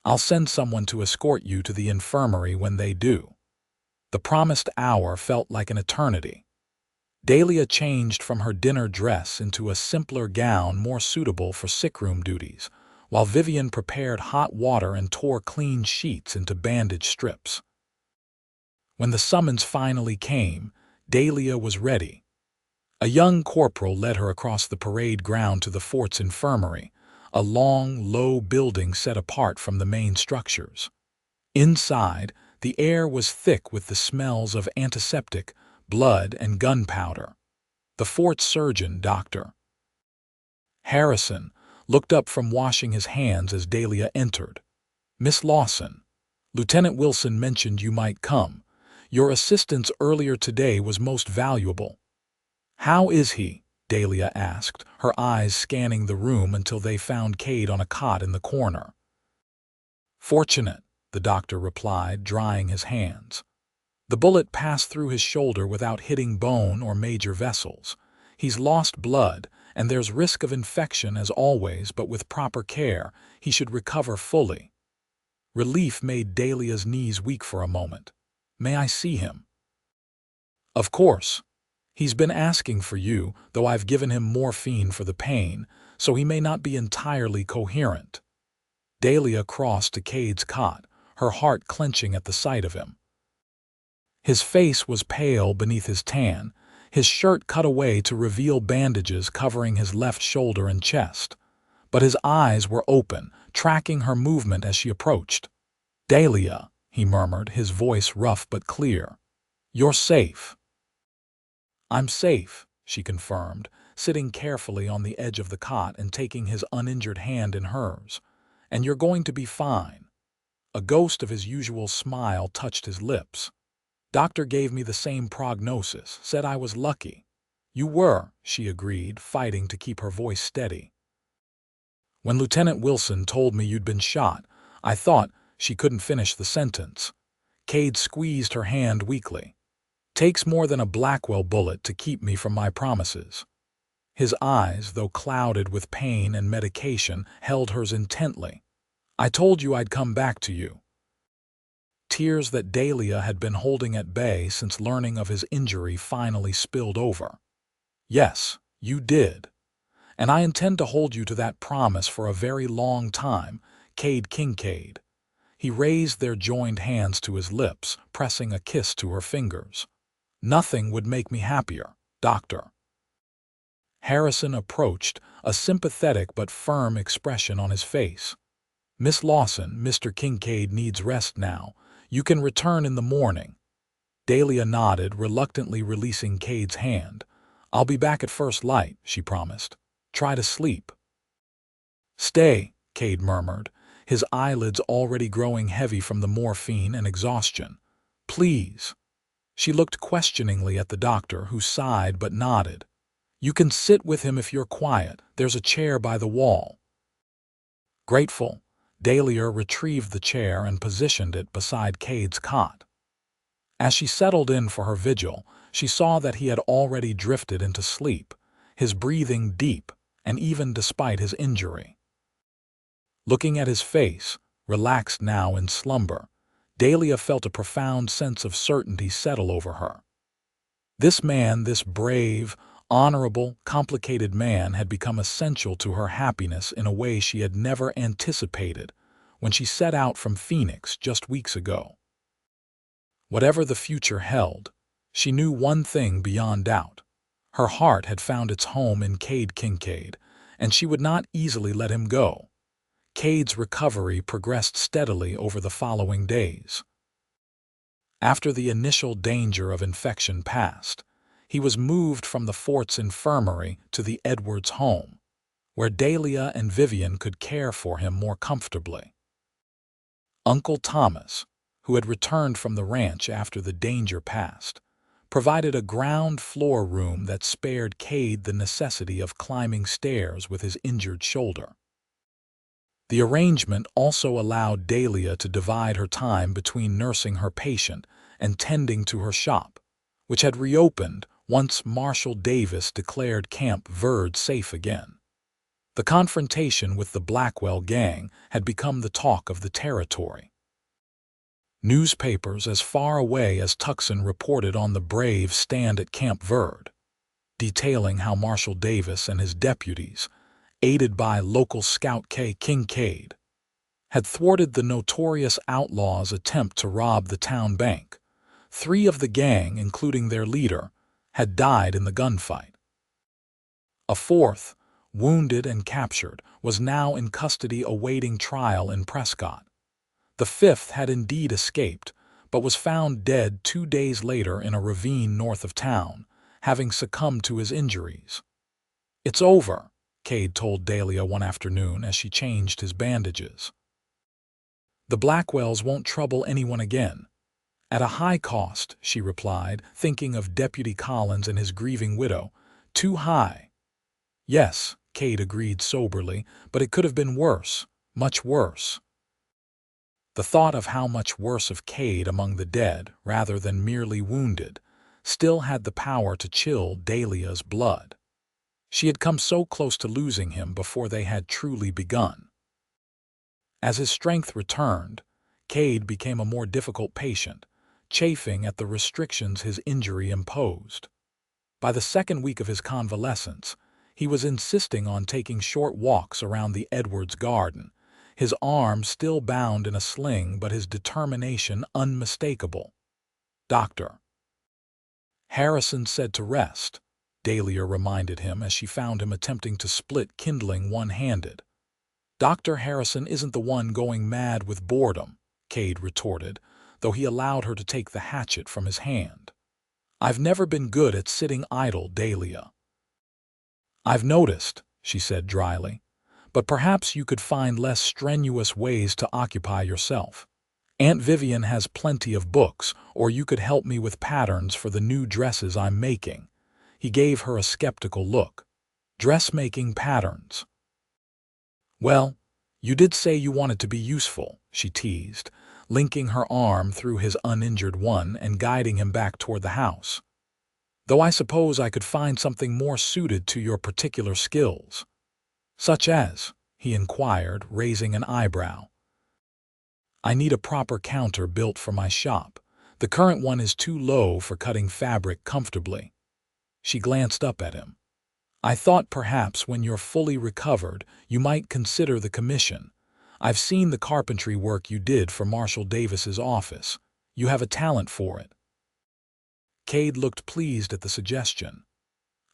I'll send someone to escort you to the infirmary when they do." The promised hour felt like an eternity. Dahlia changed from her dinner dress into a simpler gown more suitable for sickroom duties, while Vivian prepared hot water and tore clean sheets into bandage strips. When the summons finally came, Dahlia was ready. A young corporal led her across the parade ground to the fort's infirmary, a long, low building set apart from the main structures. Inside, the air was thick with the smells of antiseptic, blood, and gunpowder. The fort surgeon, Dr. Harrison, looked up from washing his hands as Dahlia entered. "Miss Lawson, Lieutenant Wilson mentioned you might come. Your assistance earlier today was most valuable." "How is he?" Dahlia asked, her eyes scanning the room until they found Kade on a cot in the corner. "Fortunate," the doctor replied, drying his hands. The bullet passed through his shoulder without hitting bone or major vessels. He's lost blood, and there's risk of infection as always, but with proper care, he should recover fully. Relief made Dahlia's knees weak for a moment. May I see him? Of course. He's been asking for you, though I've given him morphine for the pain, so he may not be entirely coherent. Dahlia crossed to Kade's cot, her heart clenching at the sight of him. His face was pale beneath his tan, his shirt cut away to reveal bandages covering his left shoulder and chest. But his eyes were open, tracking her movement as she approached. "Dahlia," he murmured, his voice rough but clear. "You're safe." "I'm safe," she confirmed, sitting carefully on the edge of the cot and taking his uninjured hand in hers. "And you're going to be fine." A ghost of his usual smile touched his lips. "Doctor gave me the same prognosis, said I was lucky." "You were," she agreed, fighting to keep her voice steady. "When Lieutenant Wilson told me you'd been shot, I thought—" She couldn't finish the sentence. Kade squeezed her hand weakly. "Takes more than a Blackwell bullet to keep me from my promises." His eyes, though clouded with pain and medication, held hers intently. "I told you I'd come back to you." Tears that Dahlia had been holding at bay since learning of his injury finally spilled over. "Yes, you did. And I intend to hold you to that promise for a very long time, Kade Kincaid." He raised their joined hands to his lips, pressing a kiss to her fingers. "Nothing would make me happier, Doctor." Harrison approached, a sympathetic but firm expression on his face. "Miss Lawson, Mr. Kincaid needs rest now. You can return in the morning." Dahlia nodded, reluctantly releasing Kade's hand. "I'll be back at first light," she promised. "Try to sleep." "Stay," Kade murmured, his eyelids already growing heavy from the morphine and exhaustion. "Please." She looked questioningly at the doctor, who sighed but nodded. "You can sit with him if you're quiet. There's a chair by the wall." Grateful, Dahlia retrieved the chair and positioned it beside Kade's cot. As she settled in for her vigil, she saw that he had already drifted into sleep, his breathing deep, and even despite his injury. Looking at his face, relaxed now in slumber, Dahlia felt a profound sense of certainty settle over her. This man, this brave, honorable, complicated man, had become essential to her happiness in a way she had never anticipated when she set out from Phoenix just weeks ago. Whatever the future held, she knew one thing beyond doubt. Her heart had found its home in Kade Kincaid, and she would not easily let him go. Kade's recovery progressed steadily over the following days. After the initial danger of infection passed, he was moved from the fort's infirmary to the Edwards home, where Dahlia and Vivian could care for him more comfortably. Uncle Thomas, who had returned from the ranch after the danger passed, provided a ground floor room that spared Kade the necessity of climbing stairs with his injured shoulder. The arrangement also allowed Dahlia to divide her time between nursing her patient and tending to her shop, which had reopened once Marshal Davis declared Camp Verde safe again. The confrontation with the Blackwell gang had become the talk of the territory. Newspapers as far away as Tucson reported on the brave stand at Camp Verde, detailing how Marshal Davis and his deputies, aided by local scout Kade Kincaid, had thwarted the notorious Outlaws' attempt to rob the town bank. 3 of the gang, including their leader, had died in the gunfight. A 4th, wounded and captured, was now in custody awaiting trial in Prescott. The 5th had indeed escaped, but was found dead 2 days later in a ravine north of town, having succumbed to his injuries. "It's over," Kade told Dahlia one afternoon as she changed his bandages. "The Blackwells won't trouble anyone again." "At a high cost," she replied, thinking of Deputy Collins and his grieving widow. "Too high." "Yes," Kade agreed soberly, "but it could have been worse, much worse." The thought of how much worse of Kade among the dead, rather than merely wounded, still had the power to chill Dahlia's blood. She had come so close to losing him before they had truly begun. As his strength returned, Kade became a more difficult patient, chafing at the restrictions his injury imposed. By the second week of his convalescence, he was insisting on taking short walks around the Edwards garden, his arm still bound in a sling but his determination unmistakable. "Doctor." Harrison said to rest, Dahlia reminded him as she found him attempting to split kindling one-handed. "Dr. Harrison isn't the one going mad with boredom," Kade retorted, though he allowed her to take the hatchet from his hand. "I've never been good at sitting idle, Dahlia." "I've noticed," she said dryly, "but perhaps you could find less strenuous ways to occupy yourself. Aunt Vivian has plenty of books, or you could help me with patterns for the new dresses I'm making." He gave her a skeptical look. "Dressmaking patterns?" "Well, you did say you wanted to be useful," she teased, linking her arm through his uninjured one and guiding him back toward the house. "Though I suppose I could find something more suited to your particular skills." "Such as?" he inquired, raising an eyebrow. "I need a proper counter built for my shop. The current one is too low for cutting fabric comfortably." She glanced up at him. "I thought perhaps when you're fully recovered you might consider the commission. I've seen the carpentry work you did for Marshall Davis's office. You have a talent for it." Kade looked pleased at the suggestion.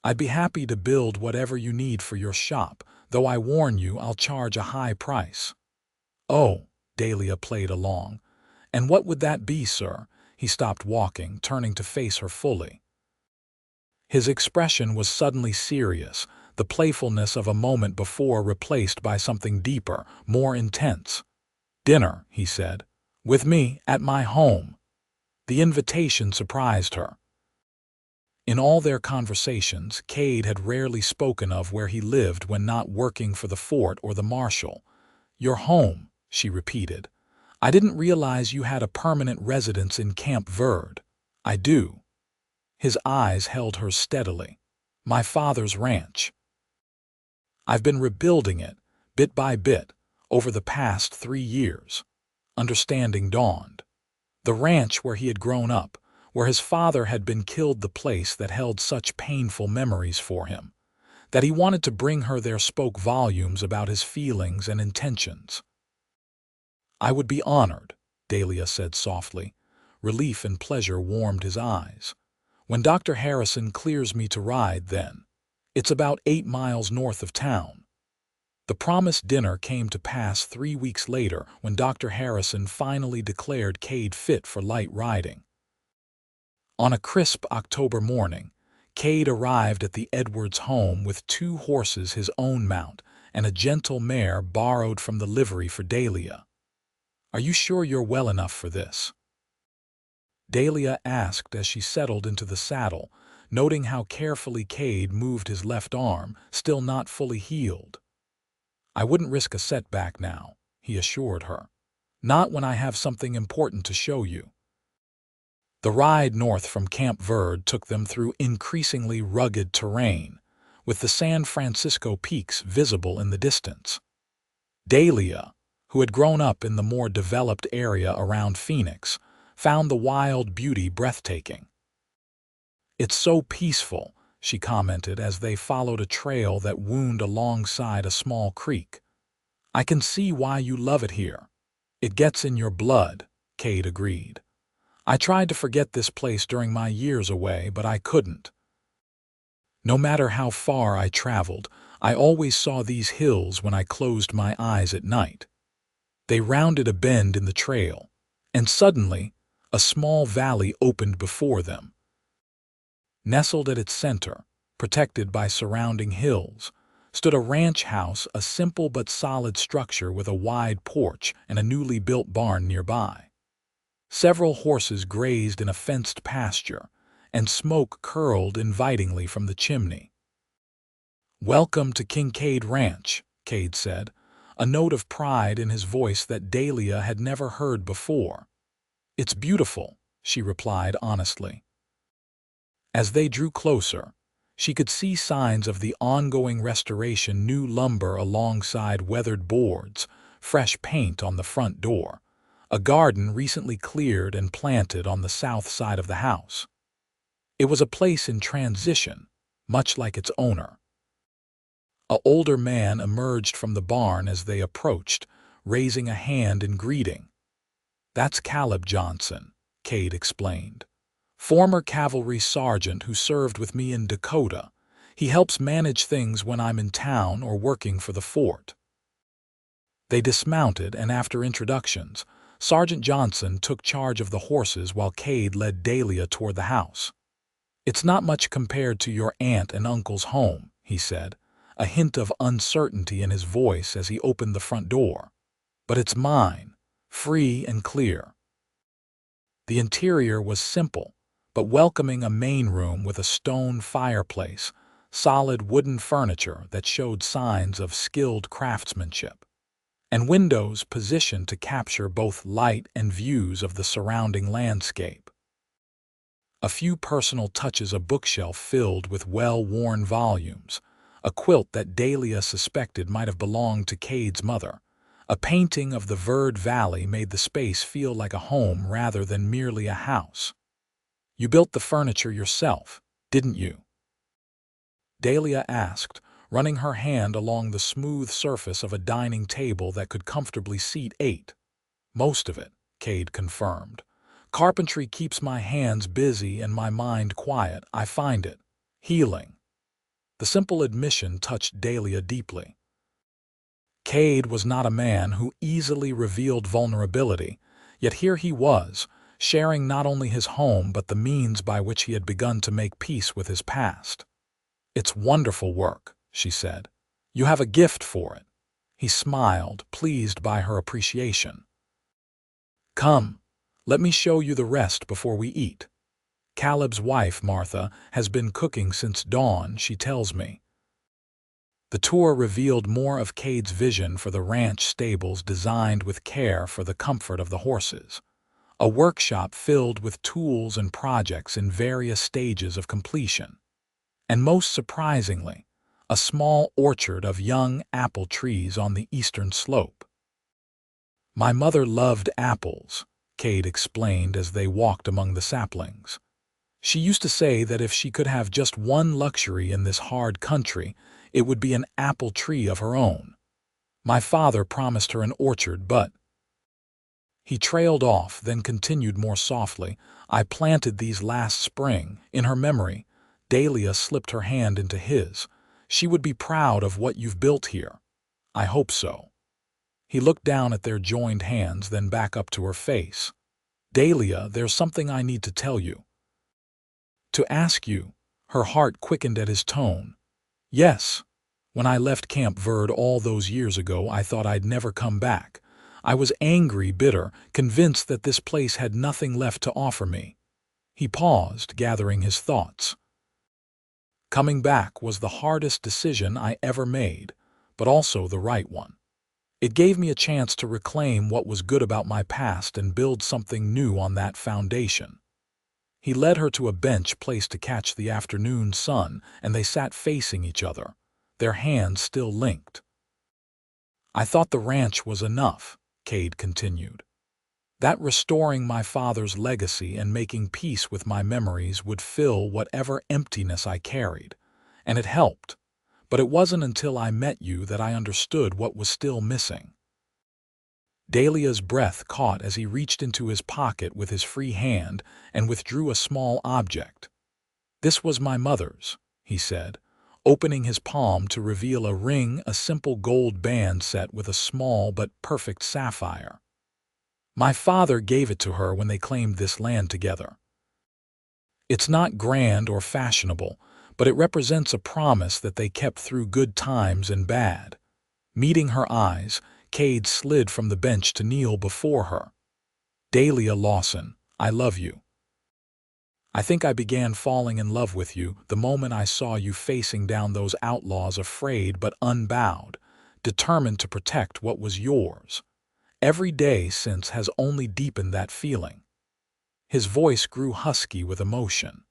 "I'd be happy to build whatever you need for your shop, though I warn you I'll charge a high price." "Oh," Dahlia played along. "And what would that be, sir?" He stopped walking, turning to face her fully. His expression was suddenly serious, the playfulness of a moment before replaced by something deeper, more intense. "Dinner," he said. "With me, at my home." The invitation surprised her. In all their conversations, Kade had rarely spoken of where he lived when not working for the fort or the marshal. "Your home," she repeated. "I didn't realize you had a permanent residence in Camp Verde." "I do." His eyes held hers steadily. "My father's ranch. I've been rebuilding it, bit by bit, over the past 3 years." Understanding dawned. The ranch where he had grown up, where his father had been killed, the place that held such painful memories for him. That he wanted to bring her there spoke volumes about his feelings and intentions. "I would be honored," Dahlia said softly. Relief and pleasure warmed his eyes. "When Dr. Harrison clears me to ride, then. It's about 8 miles north of town." The promised dinner came to pass 3 weeks later when Dr. Harrison finally declared Kade fit for light riding. On a crisp October morning, Kade arrived at the Edwards home with 2 horses his own mount and a gentle mare borrowed from the livery for Dahlia. "Are you sure you're well enough for this?" Dahlia asked as she settled into the saddle, noting how carefully Kade moved his left arm, still not fully healed. "I wouldn't risk a setback now," he assured her. "Not when I have something important to show you." The ride north from Camp Verde took them through increasingly rugged terrain, with the San Francisco peaks visible in the distance. Dahlia, who had grown up in the more developed area around Phoenix, found the wild beauty breathtaking. "It's so peaceful," she commented as they followed a trail that wound alongside a small creek. "I can see why you love it here. It gets in your blood," Kade agreed. "I tried to forget this place during my years away, but I couldn't. No matter how far I traveled, I always saw these hills when I closed my eyes at night." They rounded a bend in the trail, and suddenly a small valley opened before them. Nestled at its center, protected by surrounding hills, stood a ranch house, a simple but solid structure with a wide porch and a newly built barn nearby. Several horses grazed in a fenced pasture, and smoke curled invitingly from the chimney. "Welcome to Kincaid Ranch," Kade said. a note of pride in his voice that Dahlia had never heard before. "It's beautiful," she replied honestly. As they drew closer, she could see signs of the ongoing restoration: new lumber alongside weathered boards, fresh paint on the front door, a garden recently cleared and planted on the south side of the house. It was a place in transition, much like its owner. An older man emerged from the barn as they approached, raising a hand in greeting. "That's Caleb Johnson," Kade explained. "Former cavalry sergeant who served with me in Dakota. He helps manage things when I'm in town or working for the fort." They dismounted, and after introductions, Sergeant Johnson took charge of the horses while Kade led Dahlia toward the house. "It's not much compared to your aunt and uncle's home," he said, a hint of uncertainty in his voice as he opened the front door. "But it's mine, free and clear." The interior was simple, but welcoming: a main room with a stone fireplace, solid wooden furniture that showed signs of skilled craftsmanship, and windows positioned to capture both light and views of the surrounding landscape. A few personal touches: a bookshelf filled with well-worn volumes, a quilt that Dahlia suspected might have belonged to Kade's mother. A painting of the Verde Valley made the space feel like a home rather than merely a house. "You built the furniture yourself, didn't you?" Dahlia asked, running her hand along the smooth surface of a dining table that could comfortably seat 8. "Most of it," Kade confirmed. "Carpentry keeps my hands busy and my mind quiet. I find it healing." The simple admission touched Dahlia deeply. Kade was not a man who easily revealed vulnerability, yet here he was, sharing not only his home but the means by which he had begun to make peace with his past. "It's wonderful work," she said. "You have a gift for it." He smiled, pleased by her appreciation. "Come, let me show you the rest before we eat. Caleb's wife, Martha, has been cooking since dawn, she tells me." The tour revealed more of Kade's vision for the ranch stables designed with care for the comfort of the horses. A workshop filled with tools and projects in various stages of completion. And most surprisingly, a small orchard of young apple trees on the eastern slope. "My mother loved apples," Kade explained as they walked among the saplings. "She used to say that if she could have just one luxury in this hard country, it would be an apple tree of her own. My father promised her an orchard, but—" He trailed off, then continued more softly, "I planted these last spring." In her memory, Dahlia slipped her hand into his. "She would be proud of what you've built here." "I hope so." He looked down at their joined hands, then back up to her face. "Dahlia, there's something I need to tell you. To ask you." Her heart quickened at his tone. "Yes. When I left Camp Verde all those years ago, I thought I'd never come back. I was angry, bitter, convinced that this place had nothing left to offer me." He paused, gathering his thoughts. "Coming back was the hardest decision I ever made, but also the right one. It gave me a chance to reclaim what was good about my past and build something new on that foundation." He led her to a bench placed to catch the afternoon sun, and they sat facing each other, their hands still linked. "I thought the ranch was enough," Kade continued. "That restoring my father's legacy and making peace with my memories would fill whatever emptiness I carried. And it helped. But it wasn't until I met you that I understood what was still missing." Dahlia's breath caught as he reached into his pocket with his free hand and withdrew a small object. "This was my mother's," he said, opening his palm to reveal a ring, a simple gold band set with a small but perfect sapphire. "My father gave it to her when they claimed this land together. It's not grand or fashionable, but it represents a promise that they kept through good times and bad." Meeting her eyes, Kade slid from the bench to kneel before her. "Dahlia Lawson, I love you. I think I began falling in love with you the moment I saw you facing down those outlaws, afraid but unbowed, determined to protect what was yours. Every day since has only deepened that feeling." His voice grew husky with emotion.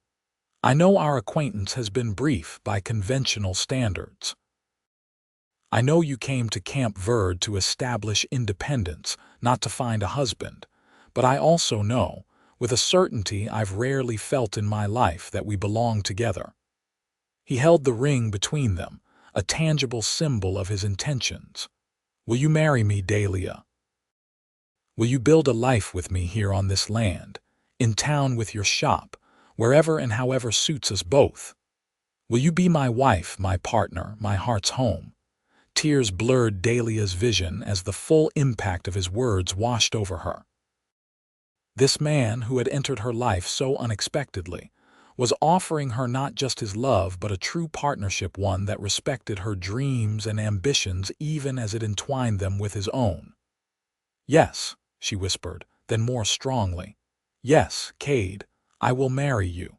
"I know our acquaintance has been brief by conventional standards. I know you came to Camp Verde to establish independence, not to find a husband. But I also know, with a certainty I've rarely felt in my life, that we belong together." He held the ring between them, a tangible symbol of his intentions. "Will you marry me, Dahlia? Will you build a life with me here on this land, in town with your shop, wherever and however suits us both? Will you be my wife, my partner, my heart's home?" Tears blurred Dahlia's vision as the full impact of his words washed over her. This man, who had entered her life so unexpectedly, was offering her not just his love but a true partnership, one that respected her dreams and ambitions even as it entwined them with his own. "Yes," she whispered, then more strongly, "Yes, Kade, I will marry you."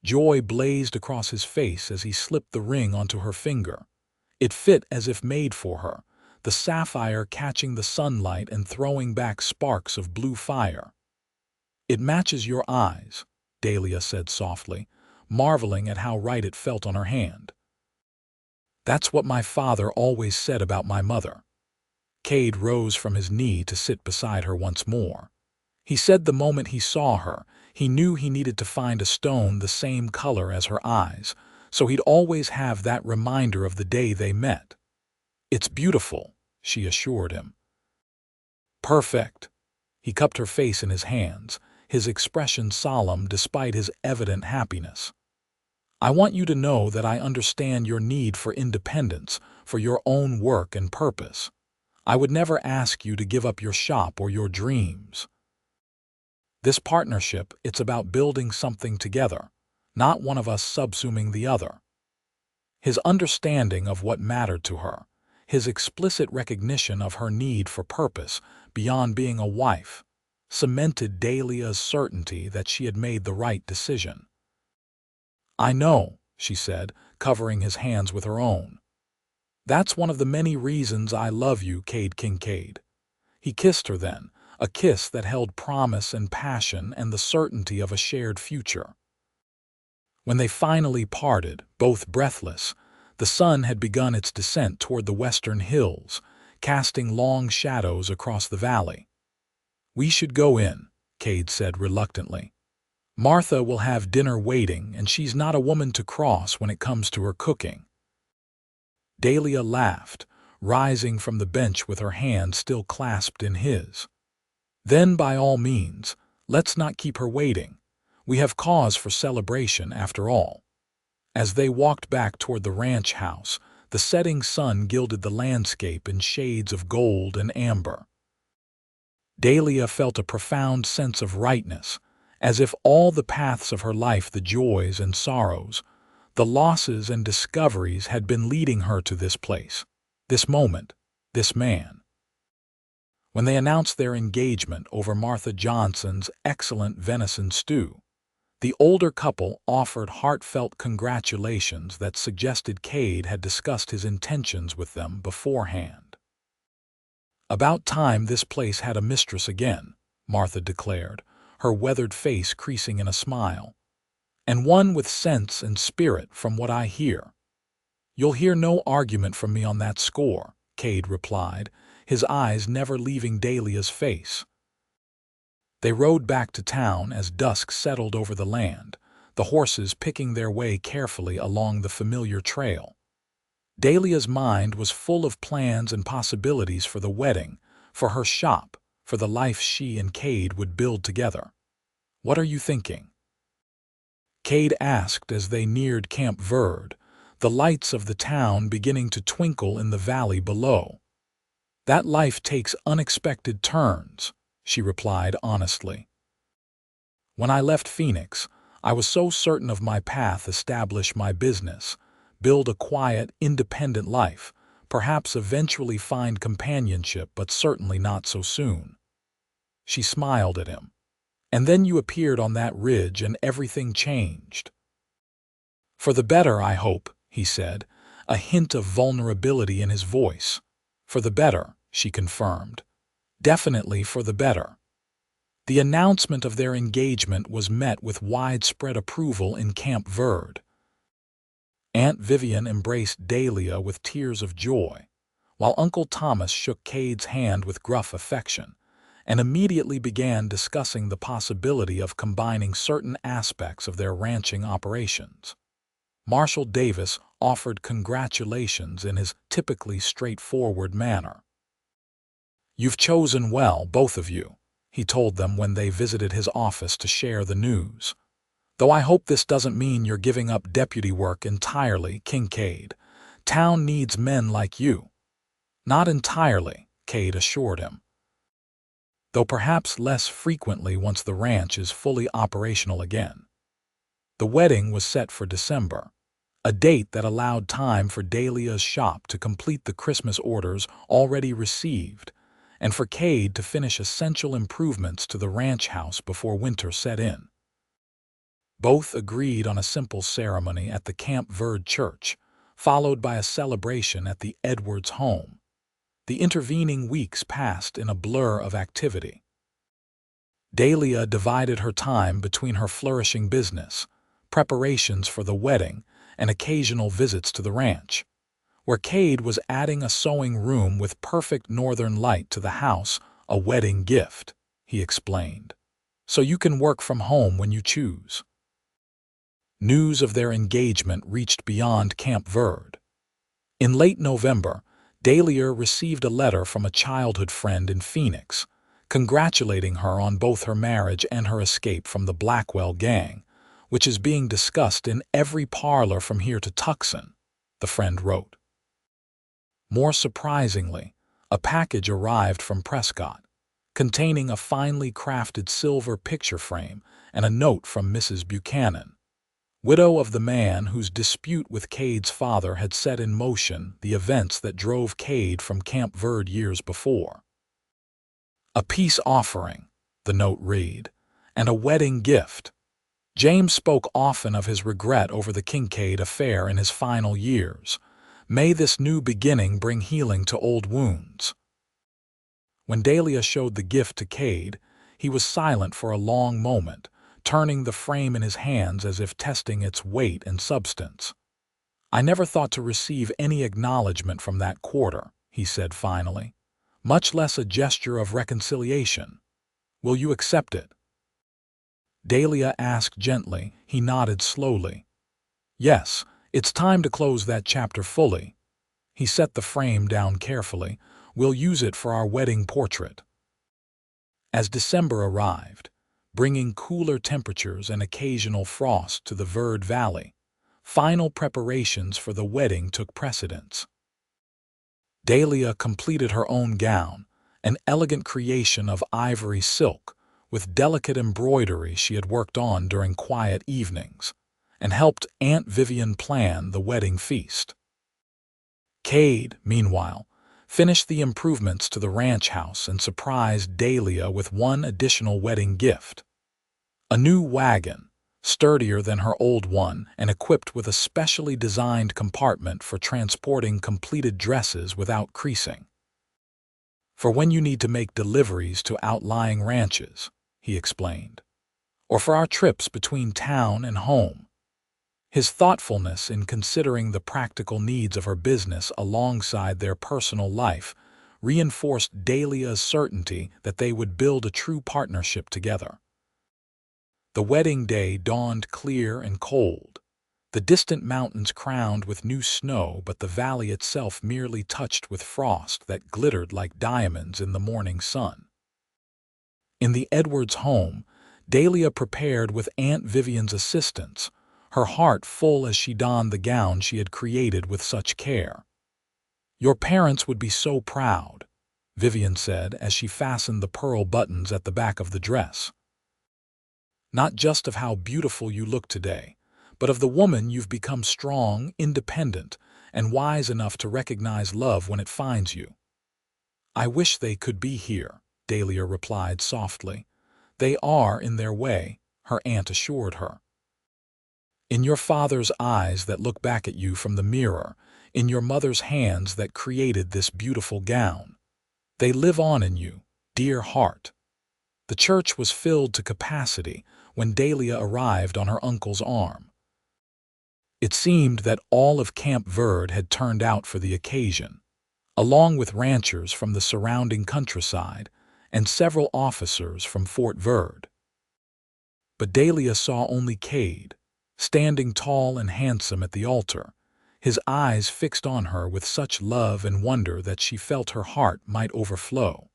Joy blazed across his face as he slipped the ring onto her finger. It fit as if made for her, the sapphire catching the sunlight and throwing back sparks of blue fire. "It matches your eyes," Dahlia said softly, marveling at how right it felt on her hand. "That's what my father always said about my mother." Kade rose from his knee to sit beside her once more. He said the moment he saw her, he knew he needed to find a stone the same color as her eyes, so he'd always have that reminder of the day they met. "It's beautiful," she assured him. "Perfect." He cupped her face in his hands, his expression solemn despite his evident happiness. "I want you to know that I understand your need for independence, for your own work and purpose. I would never ask you to give up your shop or your dreams. This partnership, it's about building something together, not one of us subsuming the other." His understanding of what mattered to her, his explicit recognition of her need for purpose beyond being a wife, cemented Dahlia's certainty that she had made the right decision. "I know," she said, covering his hands with her own. "That's one of the many reasons I love you, Kade Kincaid." He kissed her then, a kiss that held promise and passion and the certainty of a shared future. When they finally parted, both breathless, the sun had begun its descent toward the western hills, casting long shadows across the valley. "We should go in," Kade said reluctantly. "Martha will have dinner waiting, and she's not a woman to cross when it comes to her cooking." Dahlia laughed, rising from the bench with her hand still clasped in his. "Then by all means, let's not keep her waiting. We have cause for celebration after all." As they walked back toward the ranch house, the setting sun gilded the landscape in shades of gold and amber. Dahlia felt a profound sense of rightness, as if all the paths of her life, the joys and sorrows, the losses and discoveries, had been leading her to this place, this moment, this man. When they announced their engagement over Martha Johnson's excellent venison stew, the older couple offered heartfelt congratulations that suggested Kade had discussed his intentions with them beforehand. "About time this place had a mistress again," Martha declared, her weathered face creasing in a smile. "And one with sense and spirit, from what I hear." "You'll hear no argument from me on that score," Kade replied, his eyes never leaving Dahlia's face. They rode back to town as dusk settled over the land, the horses picking their way carefully along the familiar trail. Dahlia's mind was full of plans and possibilities for the wedding, for her shop, for the life she and Kade would build together. "What are you thinking?" Kade asked as they neared Camp Verde, the lights of the town beginning to twinkle in the valley below. "That life takes unexpected turns," she replied honestly. "When I left Phoenix, I was so certain of my path: establish my business, build a quiet, independent life, perhaps eventually find companionship, but certainly not so soon." She smiled at him. "And then you appeared on that ridge and everything changed." "For the better, I hope," he said, a hint of vulnerability in his voice. "For the better," she confirmed. "Definitely for the better." The announcement of their engagement was met with widespread approval in Camp Verde. Aunt Vivian embraced Dahlia with tears of joy, while Uncle Thomas shook Kade's hand with gruff affection, and immediately began discussing the possibility of combining certain aspects of their ranching operations. Marshall Davis offered congratulations in his typically straightforward manner. "You've chosen well, both of you," he told them when they visited his office to share the news. "Though I hope this doesn't mean you're giving up deputy work entirely, Kincaid. Town needs men like you." "Not entirely," Kade assured him. "Though perhaps less frequently once the ranch is fully operational again." The wedding was set for December, a date that allowed time for Dahlia's shop to complete the Christmas orders already received, and for Kade to finish essential improvements to the ranch house before winter set in. Both agreed on a simple ceremony at the Camp Verde church, followed by a celebration at the Edwards home. The intervening weeks passed in a blur of activity. Dahlia divided her time between her flourishing business, preparations for the wedding, and occasional visits to the ranch, where Kade was adding a sewing room with perfect northern light to the house, "a wedding gift," he explained, "so you can work from home when you choose." News of their engagement reached beyond Camp Verde. In late November, Dahlia received a letter from a childhood friend in Phoenix, congratulating her on both her marriage and her escape from the Blackwell gang, "which is being discussed in every parlor from here to Tucson," the friend wrote. More surprisingly, a package arrived from Prescott, containing a finely crafted silver picture frame and a note from Mrs. Buchanan, widow of the man whose dispute with Kade's father had set in motion the events that drove Kade from Camp Verde years before. "A peace offering," the note read, "and a wedding gift." James spoke often of his regret over the Kincaid affair in his final years. "May this new beginning bring healing to old wounds." When Dahlia showed the gift to Kade, he was silent for a long moment, turning the frame in his hands as if testing its weight and substance. "I never thought to receive any acknowledgement from that quarter," he said finally, "much less a gesture of reconciliation. Will you accept it?" Dahlia asked gently. He nodded slowly. "Yes, it's time to close that chapter fully." He set the frame down carefully. "We'll use it for our wedding portrait." As December arrived, bringing cooler temperatures and occasional frost to the Verde Valley, final preparations for the wedding took precedence. Dahlia completed her own gown, an elegant creation of ivory silk, with delicate embroidery she had worked on during quiet evenings, and helped Aunt Vivian plan the wedding feast. Kade, meanwhile, finished the improvements to the ranch house and surprised Dahlia with one additional wedding gift: a new wagon, sturdier than her old one and equipped with a specially designed compartment for transporting completed dresses without creasing. "For when you need to make deliveries to outlying ranches," he explained, "or for our trips between town and home." His thoughtfulness in considering the practical needs of her business alongside their personal life reinforced Dahlia's certainty that they would build a true partnership together. The wedding day dawned clear and cold, the distant mountains crowned with new snow but the valley itself merely touched with frost that glittered like diamonds in the morning sun. In the Edwards home, Dahlia prepared with Aunt Vivian's assistance, her heart full as she donned the gown she had created with such care. "Your parents would be so proud," Vivian said as she fastened the pearl buttons at the back of the dress. "Not just of how beautiful you look today, but of the woman you've become, strong, independent, and wise enough to recognize love when it finds you." "I wish they could be here," Dahlia replied softly. "They are in their way," her aunt assured her. "In your father's eyes that look back at you from the mirror, in your mother's hands that created this beautiful gown. They live on in you, dear heart." The church was filled to capacity when Dahlia arrived on her uncle's arm. It seemed that all of Camp Verde had turned out for the occasion, along with ranchers from the surrounding countryside and several officers from Fort Verde. But Dahlia saw only Kade, standing tall and handsome at the altar, his eyes fixed on her with such love and wonder that she felt her heart might overflow.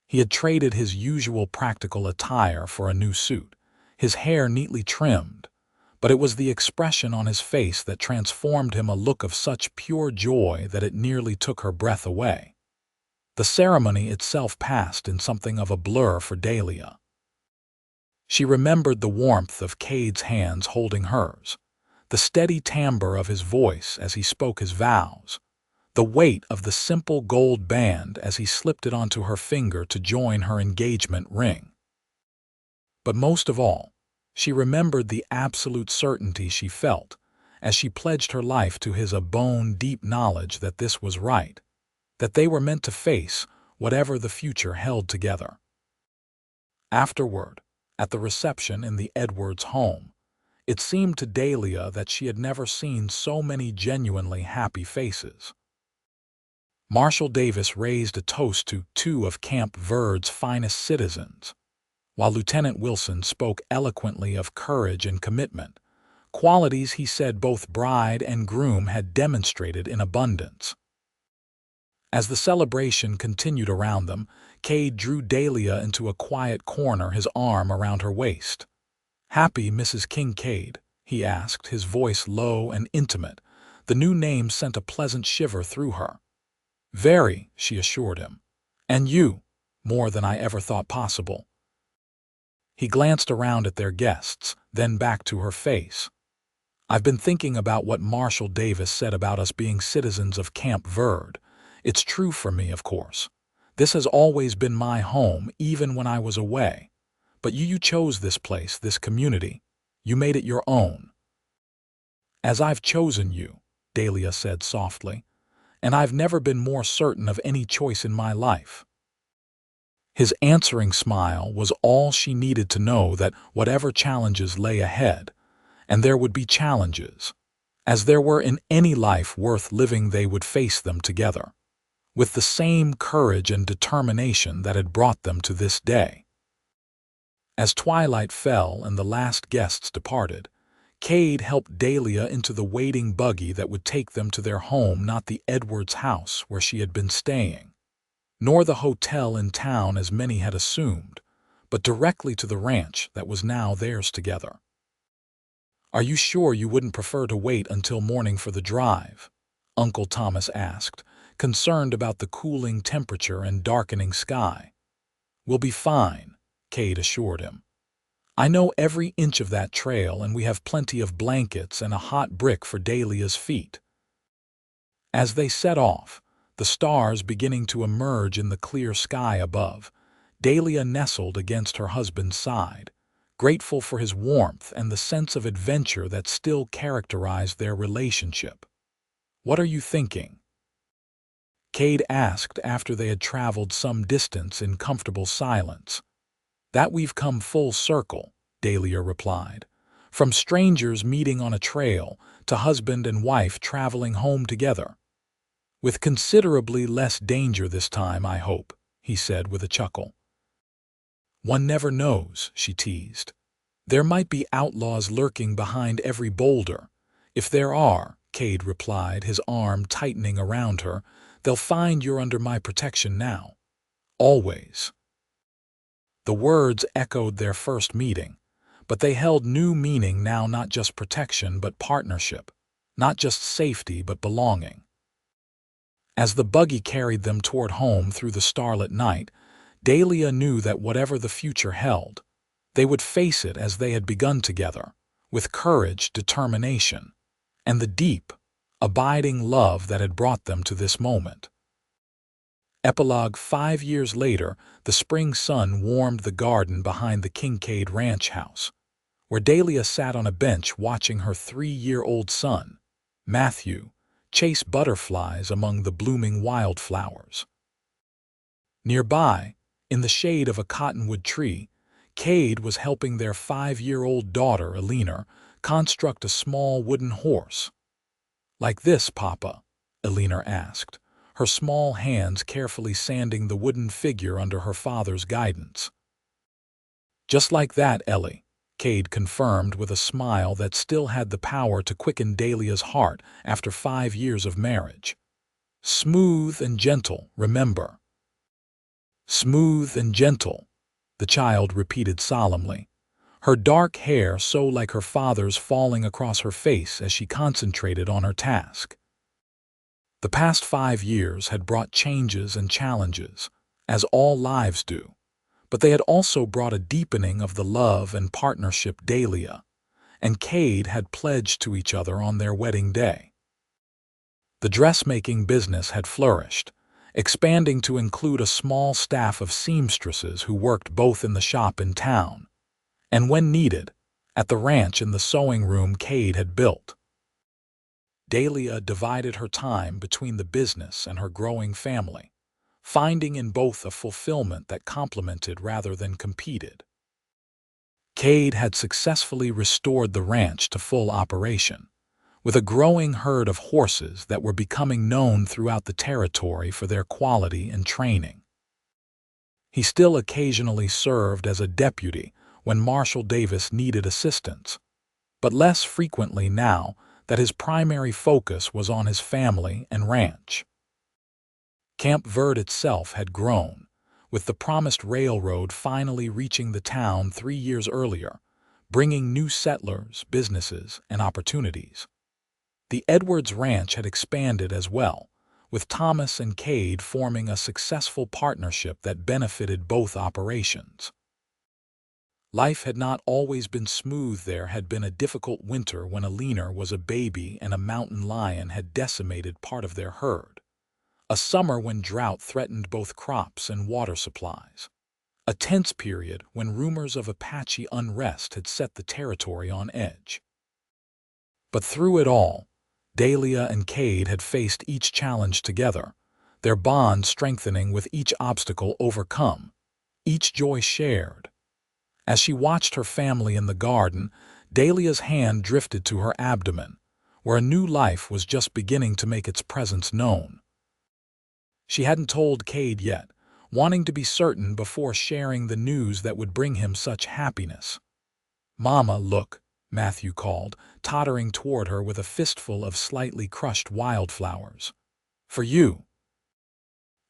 He had traded his usual practical attire for a new suit, his hair neatly trimmed, but it was the expression on his face that transformed him, a look of such pure joy that it nearly took her breath away. The ceremony itself passed in something of a blur for Dahlia. She remembered the warmth of Kade's hands holding hers, the steady timbre of his voice as he spoke his vows, the weight of the simple gold band as he slipped it onto her finger to join her engagement ring. But most of all, she remembered the absolute certainty she felt as she pledged her life to his, a bone-deep knowledge that this was right, that they were meant to face whatever the future held together. Afterward, at the reception in the Edwards home, it seemed to Dahlia that she had never seen so many genuinely happy faces. Marshal Davis raised a toast to two of Camp Verde's finest citizens, while Lieutenant Wilson spoke eloquently of courage and commitment, qualities he said both bride and groom had demonstrated in abundance. As the celebration continued around them, Kade drew Dahlia into a quiet corner, his arm around her waist. "Happy Mrs. Kincaid?" he asked, his voice low and intimate. The new name sent a pleasant shiver through her. "Very," she assured him. "And you? More than I ever thought possible." He glanced around at their guests, then back to her face. "I've been thinking about what Marshal Davis said about us being citizens of Camp Verde. It's true for me, of course. This has always been my home, even when I was away. But you chose this place, this community. You made it your own." "As I've chosen you," Dahlia said softly, "and I've never been more certain of any choice in my life." His answering smile was all she needed to know that whatever challenges lay ahead, and there would be challenges, as there were in any life worth living, they would face them together, with the same courage and determination that had brought them to this day. As twilight fell and the last guests departed, Kade helped Dahlia into the waiting buggy that would take them to their home, not the Edwards house where she had been staying, nor the hotel in town as many had assumed, but directly to the ranch that was now theirs together. "Are you sure you wouldn't prefer to wait until morning for the drive?" Uncle Thomas asked, concerned about the cooling temperature and darkening sky. "We'll be fine," Kade assured him. "I know every inch of that trail, and we have plenty of blankets and a hot brick for Dahlia's feet." As they set off, the stars beginning to emerge in the clear sky above, Dahlia nestled against her husband's side, grateful for his warmth and the sense of adventure that still characterized their relationship. "What are you thinking?" Kade asked after they had traveled some distance in comfortable silence. "That we've come full circle," Dahlia replied. "From strangers meeting on a trail to husband and wife traveling home together. With considerably less danger this time, I hope," he said with a chuckle. "One never knows," she teased. "There might be outlaws lurking behind every boulder. If there are," Kade replied, his arm tightening around her, "they'll find you're under my protection now. Always." The words echoed their first meeting, but they held new meaning now, not just protection but partnership, not just safety but belonging. As the buggy carried them toward home through the starlit night, Dahlia knew that whatever the future held, they would face it as they had begun together, with courage, determination, and the deep, abiding love that had brought them to this moment. Epilogue: 5 years later, the spring sun warmed the garden behind the Kincaid ranch house, where Dahlia sat on a bench watching her 3-year-old son, Matthew, chase butterflies among the blooming wildflowers. Nearby, in the shade of a cottonwood tree, Kade was helping their 5-year-old daughter, Elena, construct a small wooden horse. "Like this, Papa?" Elena asked, her small hands carefully sanding the wooden figure under her father's guidance. "Just like that, Ellie," Kade confirmed with a smile that still had the power to quicken Dahlia's heart after 5 years of marriage. "Smooth and gentle, remember." "Smooth and gentle," the child repeated solemnly, her dark hair so like her father's falling across her face as she concentrated on her task. The past 5 years had brought changes and challenges, as all lives do, but they had also brought a deepening of the love and partnership Dahlia and Kade had pledged to each other on their wedding day. The dressmaking business had flourished, expanding to include a small staff of seamstresses who worked both in the shop in town and, when needed, at the ranch in the sewing room Kade had built. Dahlia divided her time between the business and her growing family, finding in both a fulfillment that complemented rather than competed. Kade had successfully restored the ranch to full operation, with a growing herd of horses that were becoming known throughout the territory for their quality and training. He still occasionally served as a deputy when Marshal Davis needed assistance, but less frequently now that his primary focus was on his family and ranch. Camp Verde itself had grown, with the promised railroad finally reaching the town 3 years earlier, bringing new settlers, businesses, and opportunities. The Edwards Ranch had expanded as well, with Thomas and Kade forming a successful partnership that benefited both operations. Life had not always been smooth. There had been a difficult winter when Elena was a baby and a mountain lion had decimated part of their herd. A summer when drought threatened both crops and water supplies. A tense period when rumors of Apache unrest had set the territory on edge. But through it all, Dahlia and Kade had faced each challenge together, their bond strengthening with each obstacle overcome, each joy shared. As she watched her family in the garden, Dahlia's hand drifted to her abdomen, where a new life was just beginning to make its presence known. She hadn't told Kade yet, wanting to be certain before sharing the news that would bring him such happiness. "Mama, look," Matthew called, tottering toward her with a fistful of slightly crushed wildflowers. "For you."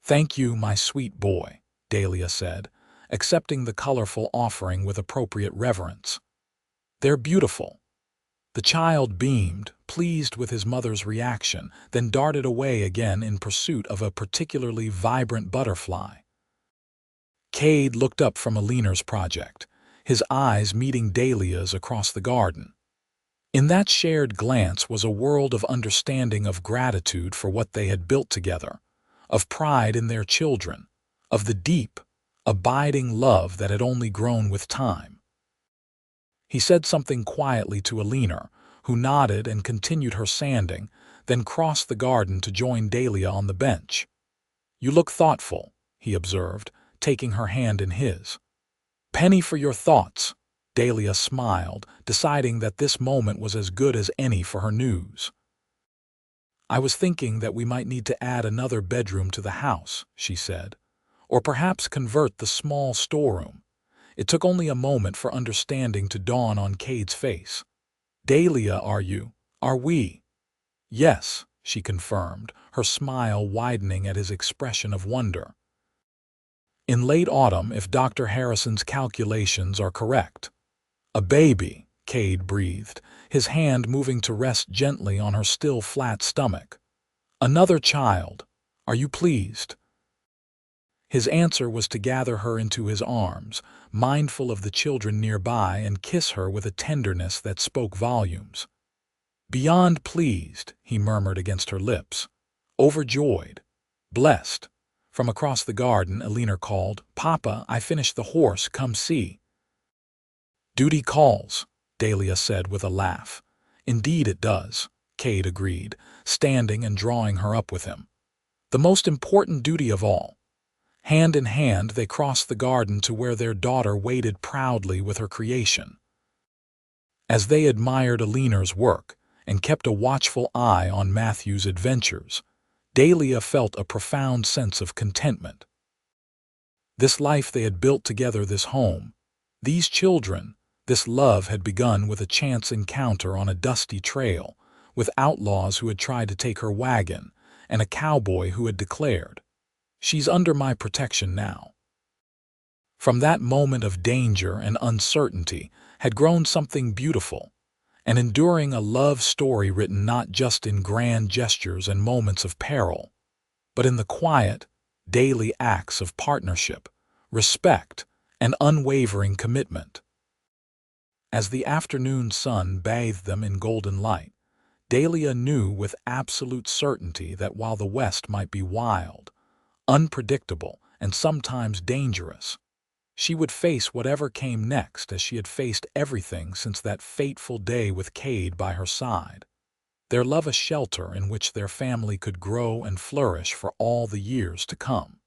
"Thank you, my sweet boy," Dahlia said, accepting the colorful offering with appropriate reverence. "They're beautiful." The child beamed, pleased with his mother's reaction, then darted away again in pursuit of a particularly vibrant butterfly. Kade looked up from Elena's project, his eyes meeting Dahlia's across the garden. In that shared glance was a world of understanding, of gratitude for what they had built together, of pride in their children, of the deep, abiding love that had only grown with time. He said something quietly to Elena, who nodded and continued her sanding, then crossed the garden to join Dahlia on the bench. "You look thoughtful," he observed, taking her hand in his. "Penny for your thoughts." Dahlia smiled, deciding that this moment was as good as any for her news. "I was thinking that we might need to add another bedroom to the house," she said, "or perhaps convert the small storeroom." It took only a moment for understanding to dawn on Kade's face. "Dahlia, are we?" "Yes," she confirmed, her smile widening at his expression of wonder. "In late autumn, if Dr. Harrison's calculations are correct." "A baby," Kade breathed, his hand moving to rest gently on her still flat stomach. "Another child. Are you pleased?" His answer was to gather her into his arms, mindful of the children nearby, and kiss her with a tenderness that spoke volumes. "Beyond pleased," he murmured against her lips. "Overjoyed. Blessed." From across the garden, Elena called, "Papa, I finished the horse, come see." "Duty calls," Dahlia said with a laugh. "Indeed it does." Kade agreed, standing and drawing her up with him. The most important duty of all. Hand in hand, they crossed the garden to where their daughter waited proudly with her creation. As they admired Alina's work and kept a watchful eye on Matthew's adventures, Dahlia felt a profound sense of contentment. This life they had built together, this home, these children, this love had begun with a chance encounter on a dusty trail, with outlaws who had tried to take her wagon, and a cowboy who had declared, "She's under my protection now." From that moment of danger and uncertainty had grown something beautiful, an enduring, a love story written not just in grand gestures and moments of peril, but in the quiet, daily acts of partnership, respect, and unwavering commitment. As the afternoon sun bathed them in golden light, Dahlia knew with absolute certainty that while the West might be wild, unpredictable, and sometimes dangerous, she would face whatever came next as she had faced everything since that fateful day with Kade by her side. Their love a shelter in which their family could grow and flourish for all the years to come.